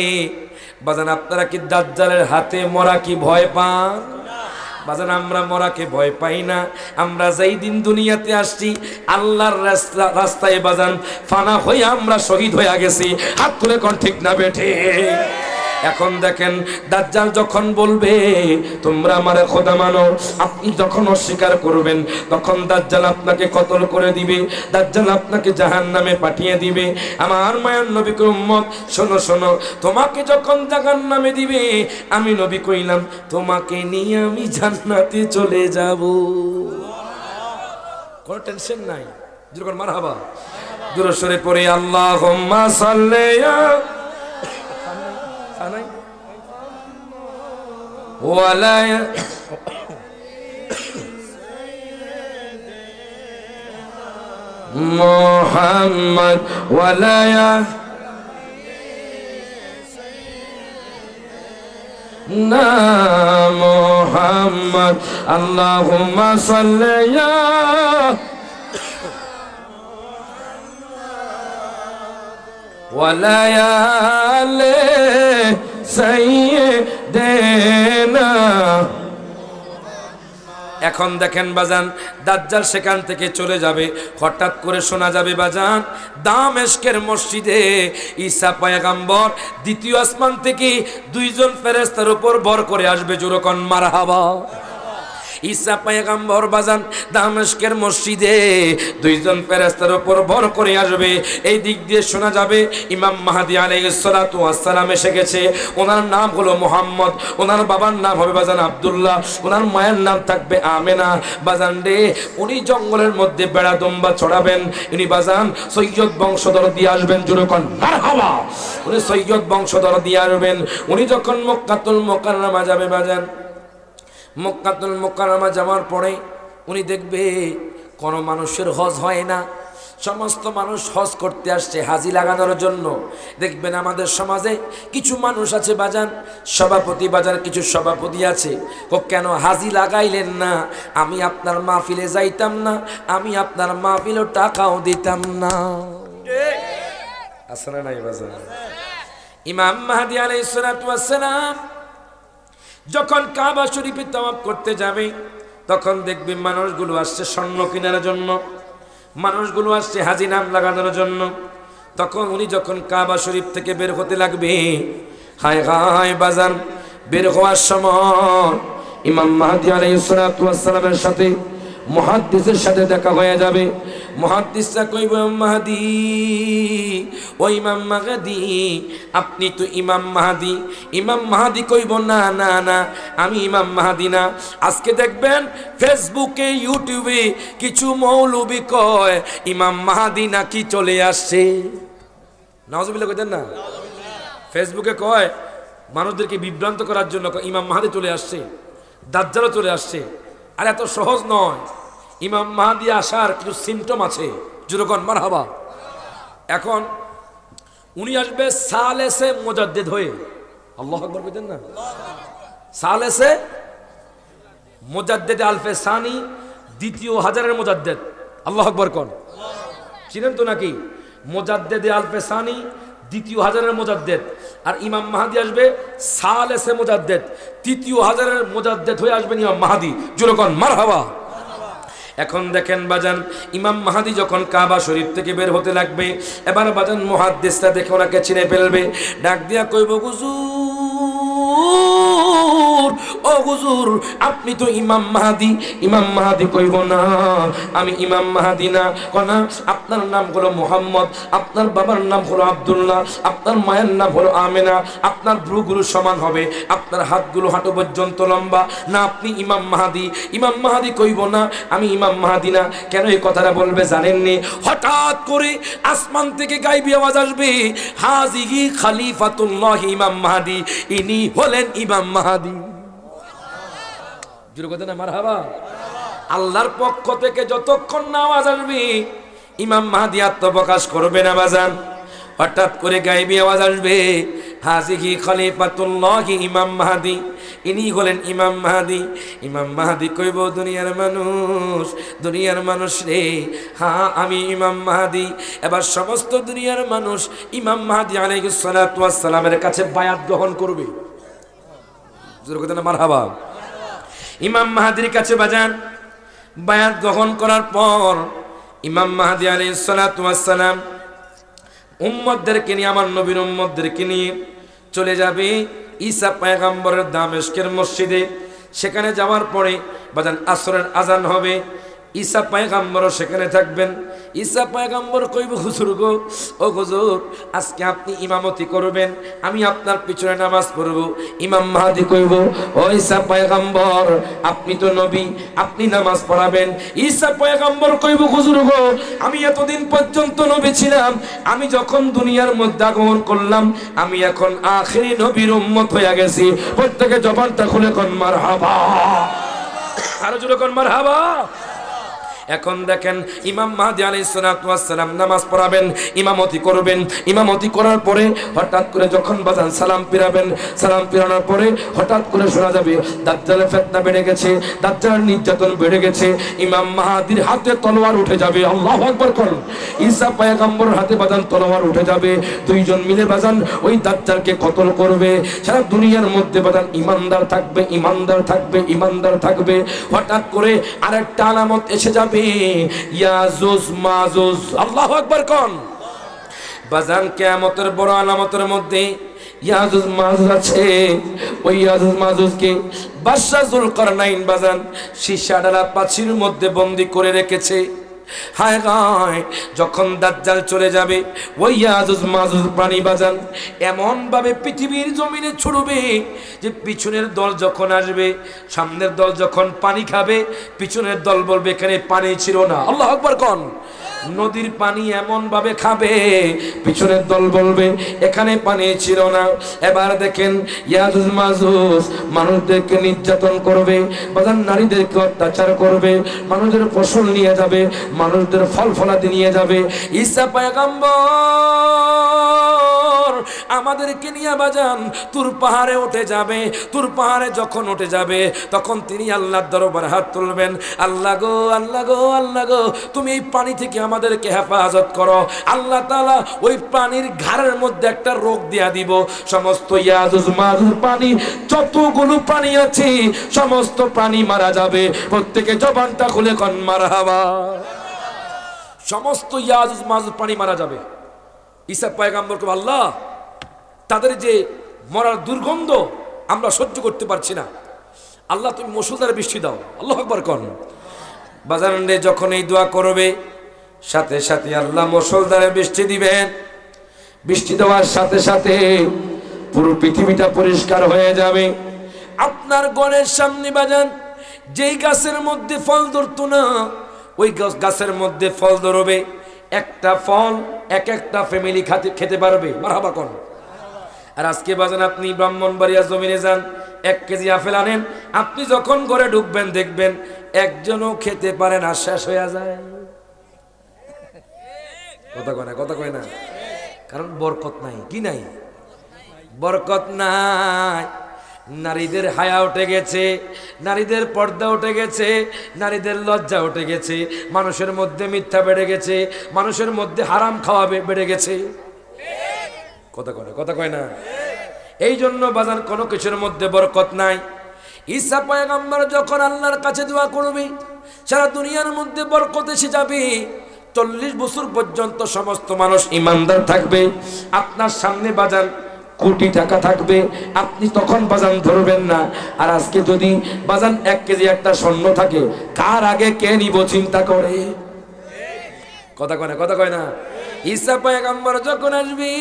বাজান আপনারা কি দাজ্জালের হাতে মরা কি ভয় পান? বাজান আমরা মরাকে ভয় পাই না। আমরা যেই দিন দুনিয়াতে আসছি আল্লাহর রাস্তায় বাজান ফানা হয়ে আমরা শহীদ হয়ে গেছি। হাত তুলে কোন ঠিক না বেঠে? এখন দেখেন দাজ্জাল যখন বলবে তোমরা আমারে খোদা মানো, আপনি যখন অস্বীকার করবেন তখন দাজ্জাল আপনাকে কতল করে দিবে, দাজ্জাল আপনাকে জাহান্নামে পাঠিয়ে দিবে। আমার মায়ের নবীকে উম্মত শোনো শোনো, তোমাকে যখন জাহান্নামে দিবে আমি নবী কইলাম তোমাকে নিয়ে আমি জান্নাতে চলে যাব। কোনো টেনশন নাই। যখন মারহাবা দুরূদ শরীফ পড়ে আল্লাহুম্মা সাল্লি ওয়ালা মুহাম্মদ ওয়ালা না মুহাম্মদ আল্লাহুম্মা সাল্লি ওয়ালা আলে সাইয়্যিদিনা। এখন দেখেন বাজান দাজ্জাল সেখান থেকে চলে যাবে। হঠাৎ করে শোনা যাবে বাজান দামেস্কের মসজিদে ঈসা পয়গম্বর দ্বিতীয় আসমান থেকে দুইজন ফেরেশতার উপর ভর করে আসবে। জোরকন মারহাবা। ঈসা পয়গম্বর বাজান দামেস্কের মসজিদে দুইজন ফেরেশতার উপর ভর করে আসবে। এই দিক দিয়ে শোনা যাবে ইমাম মাহদী আলাইহিস সালাতু ওয়াস সালাম এসে গেছে। ওনার নাম হলো মুহাম্মদ, ওনার বাবার নাম হবে বাজান আব্দুল্লাহ, ওনার মায়ের নাম থাকবে আমেনা। বাজান রে উনি জঙ্গলের মধ্যে বেড়া দম্বা ছড়াবেন। উনি বাজান সৈয়দ বংশধর দিয়ে আসবেন। জোরকন মারহাবা। উনি সৈয়দ বংশধর দিয়ে আসবেন। উনি যখন মক্কাতুল মুকাররমা যাবে বাজান, মক্কাতুল মুকাররমা যাওয়ার পরে উনি দেখবে কোনো মানুষের হজ হয় না। সমস্ত মানুষ হজ করতে আসছে হাজি লাগানোর জন্য। দেখবেন আমাদের সমাজে কিছু মানুষ আছে বাজান সভাপতি, বাজার কিছু সভাপতি আছে ও কেন হাজি লাগাইলেন না, আমি আপনার মাহফিলে যাইতাম না, আমি আপনার মাহফিলেও টাকাও দিতাম না। আসলে নাই বাজান। ইমাম মাহদী আলাইহিস সালাতু ওয়াস সালাম যখন কাবা শরীফে তাওয়াফ করতে যাবে তখন দেখবে মানুষগুলো আসছে স্বর্ণ কেনার জন্য, মানুষগুলো আসছে হাজি নাম লাগানোর জন্য। তখন উনি যখন কাবা শরীফ থেকে বের হতে লাগবে, হায় হায় বাজান বের হওয়ার সময় ইমাম মাহদী আলাইহিস সালাতু ওয়াস সালামের সাথে মুহাদ্দিসের সাথে দেখা হয়ে যাবে। মুহাদ্দিসরা কইব মাহদী, ও ইমাম মাহদী, আপনি তো ইমাম মাহদী। ইমাম মাহদী কইব না না না, আমি ইমাম মাহদী না। আজকে দেখবেন ফেসবুকে ইউটিউবে কিছু মৌলবি কয় ইমাম মাহদী নাকি চলে আসছে। নাউজুবিল্লাহ কইতেন না? ফেসবুকে কয় মানুষদেরকে বিভ্রান্ত করার জন্য ইমাম মাহদী চলে আসছে, দাজ্জালও চলে আসছে। আর এত সহজ নয়, ইমাম মাহদী আসার কিছু সিমটম আছে। যেরকম মারহাবা, এখন উনি আসবে সালেসে মুজাদ্দিদ হয়ে। আল্লাহু আকবার বলেন না? সালেসে মুজাদ্দিদ আলফে সানি, দ্বিতীয় হাজারের মুজাদ্দিদ। আল্লাহু আকবার কোন চিনেন তো নাকি? মুজাদ্দিদ আলফে সানি, দ্বিতীয় হাজারের মুজাদ্দিদ। আর ইমাম মাহদী আসবে সালেসে মুজাদ্দিদ, তৃতীয় হাজারের মুজাদ্দিদ হয়ে আসবেন ইমাম মাহদী। যেরকম মারহাবা। এখন দেখেন বাজান, ইমাম মাহদী যখন কাবা শরীফ থেকে বের হতে লাগবে, এবার বাজান মুহাদ্দিসরা দেখে ওনাকে চিনে ফেলবে। ডাক দিয়া কইব, হুজুর, ও হুজুর, আপনি তো ইমাম মাহদী। ইমাম মাহদী কইব না, আমি ইমাম মাহদী না। কনা, আপনার নাম হলো মুহাম্মদ, আপনার বাবার নাম হলো আব্দুল্লাহ, আপনার মায়ের নাম হলো আমেনা, আপনার ভ্রুগুলো সমান হবে, আপনার হাতগুলো হাঁটু পর্যন্ত লম্বা না, আপনি ইমাম মাহদী। ইমাম মাহদী কইব না, আমি ইমাম মাহদী না। কেন এই কথাটা বলবে জানেননি? হঠাৎ করে আসমান থেকে গায়বী আওয়াজ আসবে, হাজিহি খলিফাতুল্লাহ ইমাম মাহদী, ইনি হলেন ইমাম মাহদী। জোরে কথা না মারহাবা। আল্লাহর পক্ষ থেকে যতক্ষণ না আওয়াজ আসবে, ইমাম মাহদী আত্মপ্রকাশ করবে না বাজান। হঠাৎ করে গায়বী আওয়াজ আসবে, হাজিহি খলিফাতুল্লাহ ইমাম মাহদী, ইনি হলেন ইমাম মাহদী। ইমাম মাহদী কইব, দুনিয়ার মানুষ রে, হ্যাঁ আমি ইমাম মাহদী। এবার সমস্ত দুনিয়ার মানুষ ইমাম মাহদী আলাইহিস সালাতু ওয়াস সালামের কাছে বায়াত গ্রহণ করবে। জোরে কথা না মারহাবা। ইমাম মাহদীর কাছে বাজান বায়াত গ্রহণ করার পর ইমাম মাহদী আলাইহিস সালাতু ওয়াস সালাম উম্মতদেরকে নিয়ে, আমার নবীর উম্মতদেরকে নিয়ে চলে যাবে ঈসা পয়গম্বরের দামেস্কের মসজিদে। সেখানে যাওয়ার পরে বাজান আসরের আজান হবে, ঈসা পয়গম্বরও সেখানে থাকবেন। ঈসা পয়গম্বর কইব, হুজুর গো, ও হুজুর, আজকে আপনি ইমামতি করবেন, আমি আপনার পিছনে নামাজ পড়ব। ইমাম মাহদী কইব, ও ঈসা পয়গম্বর, আপনি তো নবী, আপনি নামাজ পড়াবেন। ঈসা পয়গম্বর কইব, হুজুর গো, আমি এতদিন পর্যন্ত নবী ছিলাম, আমি যখন দুনিয়ার মধ্যে আগমন করলাম, আমি এখন আখেরি নবীর উম্মত হয়ে গেছি। প্রত্যেকে জবানটা খুলে কোন মারহাবা, আরো জোরে কোন মারহাবা। এখন দেখেন ইমাম মাহদী আলাইহিস সালাতু ওয়াস সালাম নামাজ পড়াবেন, ইমামতি করবেন। ইমামতি করার পরে হঠাৎ করে যখন বাজান সালাম ফিরাবেন, সালাম ফিরানোর পরে হঠাৎ করে শোনা যাবে দাজ্জালের ফিতনা বেড়ে গেছে, দাজ্জালের নির্যাতন বেড়ে গেছে। ইমাম মাহদীর হাতে তলোয়ার উঠে যাবে। আল্লাহু আকবার করুন। ঈসা পয়গম্বরের হাতে বাজান তলোয়ার উঠে যাবে। দুইজন মিলে বাজান ওই দাজ্জালকে কতল করবে। সারা দুনিয়ার মধ্যে বাজান ইমানদার থাকবে, ইমানদার থাকবে, ইমানদার থাকবে। হঠাৎ করে আরেকটা আলামত এসে যাবে, ইয়াজুজ মাজুজ। আল্লাহু আকবার কোন বাজান, কিয়ামতের বড় আলামতের মধ্যে ইয়াজুজ মাজুজ আছে। ওই ইয়াজুজ মাজুজকে বাদশা যুলকারনাইন বাজান সীসা ডালা পাচির মধ্যে বন্দী করে রেখেছে। হায় গায়, যখন দাজ্জাল চলে যাবে, ওই ইয়াজুজ মাজুজ প্রাণী বাজান এমন ভাবে পৃথিবীর জমিনে ছুড়বে যে পিছনের দল যখন আসবে, সামনের দল যখন পানি খাবে, পিছনের দল বলবে এখানে পানি ছিল না। আল্লাহু আকবার কোন। নদীর পানি এমন ভাবে খাবে, পিছনের দল বলবে এখানে পানি ছিল না। এবার দেখেন ইয়াজুজ মাজুজ মানুষদেরকে নির্যাতন করবে, বাজান নারীদেরকে অত্যাচার করবে, মানুষদের ফসল নিয়ে যাবে, মানুষদের ফল ফলাদি নিয়ে যাবে। ঈসা পয়গম্বর আমাদেরকে নিয়ে বাজান তুর পাহাড়ে উঠে যাবে। তুর পাহাড়ে যখন উঠে যাবে, তখন তিনি আল্লাহর দরবারে হাত তুলবেন, আল্লাহ গো, আল্লাহ গো, আল্লাহ গো, তুমি এই পানি থেকে আমাদেরকে হেফাজত করো। আল্লাহ তাআলা ওই পানির ঘাড়ের মধ্যে একটা রোগ দিয়া দিব। সমস্ত ইয়াজুজ মাজুজ পানি, যতগুলো পানি আছে সমস্ত পানি মারা যাবে। প্রত্যেকে জবানটা খুলে কোন মারহাবা। সমস্ত ইয়াজুজ মাজুজ পানি মারা যাবে। ঈসা পয়গম্বর কো, আল্লাহ, তাদের যে মরার দুর্গন্ধ আমরা সহ্য করতে পারছি না, আল্লাহ তুমি মুষলধারে বৃষ্টি দাও, আল্লাহু আকবার কোন। বাজান রে যখন এই দোয়া করবে সাথে সাথে আল্লাহ মুষলধারে বৃষ্টি দিবেন। বৃষ্টি দেওয়ার সাথে সাথে পুরো পৃথিবীটা পরিষ্কার হয়ে যাবে। আপনার ঘরের সামনে বাজান যেই গাছের মধ্যে ফল ধরতো না, ওই গাছের মধ্যে ফল ধরবে। একটা ফল এক একটা ফ্যামিলি খেতে পারবে, মারহাবা কোন। আর আজকে বাজান আপনি ব্রাহ্মণবাড়িয়া জমিনে যান, 1 কেজি আপেল আনেন, আপনি যখন ঘরে ঢুকবেন দেখবেন একজনও খেতে পারে না, শেষ হয়ে যায়। কথা কয় না, কারণ বরকত নাই। কি নাই? বরকত নাই। নারীদের হায়া উঠে গেছে, নারীদের পর্দা উঠে গেছে, নারীদের লজ্জা উঠে গেছে, মানুষের মধ্যে মিথ্যা বেড়ে গেছে, মানুষের মধ্যে হারাম খাওয়া বেড়ে গেছে। কথা কয় না। এই জন্য বাজান কোনো কিছুর মধ্যে বরকত নাই। ঈসা পয়গম্বর যখন আল্লাহর কাছে দোয়া করবে সারা দুনিয়ার মধ্যে বরকত এসে যাবে। 40 বছর পর্যন্ত সমস্ত মানুষ ইমানদার থাকবে। আপনার সামনে বাজান কোটি টাকা থাকবে, আপনি তখন বাজান ধরবেন না। আর আজকে যদি বাজান 1 কেজি একটা স্বর্ণ থাকে, কার আগে কে নিব চিন্তা করে। কথা কয় না। ঈসা পয়গম্বর যখন আসবে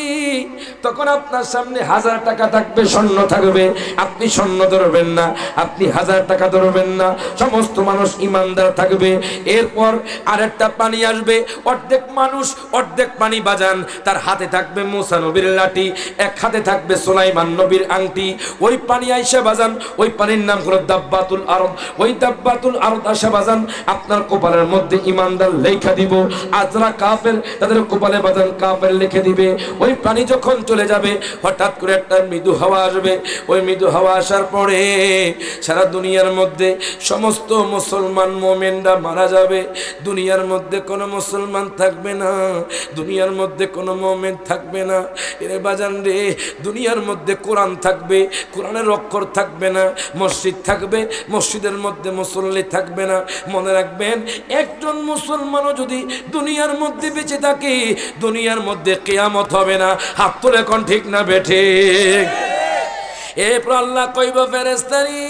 তখন আপনার সামনে 1000 টাকা থাকবে, স্বর্ণ থাকবে, আপনি স্বর্ণ ধরবেন না, আপনি 1000 টাকা ধরবেন না। সমস্ত মানুষ ইমানদার থাকবে। এরপর আরেকটা পানি আসবে, অর্ধেক মানুষ অর্ধেক পানি বাজান। তার হাতে থাকবে মুসা নবীর লাঠি, এক হাতে থাকবে সুলাইমান নবীর আংটি। ওই পানি আইসা বাজান, ওই পানির নাম হলো দাব্বাতুল আরদ। ওই দাব্বাতুল আরদ আসা বাজান আপনার কপালের মধ্যে ইমানদার লেখা দিব, আজরা কাফের তাদের কপালে বাজান কাফের লিখে দিবে। ওই পানি যখন চলে যাবে হঠাৎ করে একটা মৃদু হাওয়া আসবে। ওই মৃদু হাওয়া আসার পরে সারা দুনিয়ার মধ্যে সমস্ত মুসলমান মুমিনরা মারা যাবে। দুনিয়ার মধ্যে কোনো মুসলমান থাকবে না, দুনিয়ার মধ্যে কোনো মুমিন থাকবে না। এরে বাজান রে, দুনিয়ার মধ্যে কোরআন থাকবে, কোরআনের অক্ষর থাকবে না। মসজিদ থাকবে, মসজিদের মধ্যে মুসল্লি থাকবে না। মনে রাখবেন, একজন মুসলমানও যদি দুনিয়ার মধ্যে বেঁচে থাকে, দুনিয়ার মধ্যে কিয়ামত হবে না। হাত তুলে কোন ঠিক না বেঠে। এরপর আল্লাহ কইব ফেরেশতারি,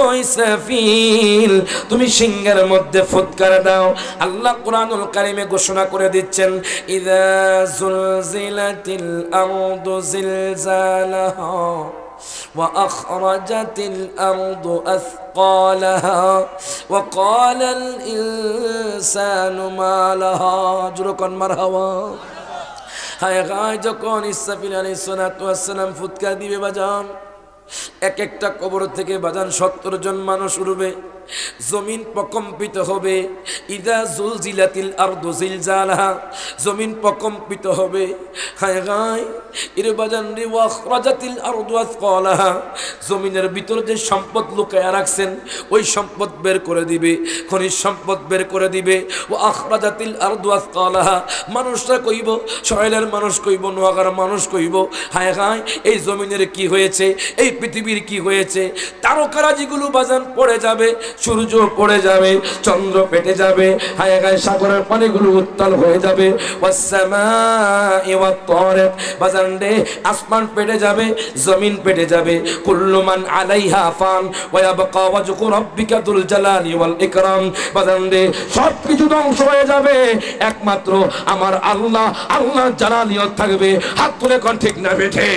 ওই সাফিল তুমি সিংহের মধ্যে ফুৎকার দাও। আল্লাহ কুরআনুল কারীমে ঘোষণা করে দিচ্ছেন, ইযা যুলজিলাতিল আরদু জিলজালাহা وأخرجت الأرض أثقالها وقال الإنسان ما لها جركن مرحبا হায় গায় যখন ইসরাফিল আলাইহিস সালাতু ওয়াস সালাম ফুৎকার দিবে বাজান, এক একটা কবর থেকে বাজান 70 জন মানুষ উঠবে, জমিন প্রকম্পিত হবে। ইদা জুলজিলাতিল আরদু জিলজালাহা, জমিন প্রকম্পিত হবে। হায় গায় এর বাজান রে, ওয়া আখরাজাতিল আরদু আসকালাহা, জমিনের ভিতরে যে সম্পদ লুকায়া রাখছেন ওই সম্পদ বের করে দিবে, খনিজ সম্পদ বের করে দিবে। ওয়া আখরাজাতিল আরদু আসকালাহা, মানুষরা কইব, শহরের মানুষ কইব, নোয়াগার মানুষ কইব, হায় গায় এই জমিনের কি হয়েছে, এই পৃথিবীর কি হয়েছে। তারকারাজিগুলো বাজান পড়ে যাবে, সূর্য পড়ে যাবে, চন্দ্র পেটে যাবে, হায় গায় সাগরের পানিগুলো উত্তাল হয়ে যাবে। ওয়াস-সামাই ওয়াত-তারিক, বাজান রে আসমান পেটে যাবে, জমিন পেটে যাবে। কুল্লু মান আলাইহা ফান ওয়া ইয়াবকা ওয়াজহু রাব্বিকা যুল জালালি ওয়াল ইকরাম, বাজান রে সব কিছু ধ্বংস হয়ে যাবে, একমাত্র আমার আল্লাহ, আল্লাহর জালালিয়ত থাকবে। হাত তুলে কোন ঠিক না বেঠে।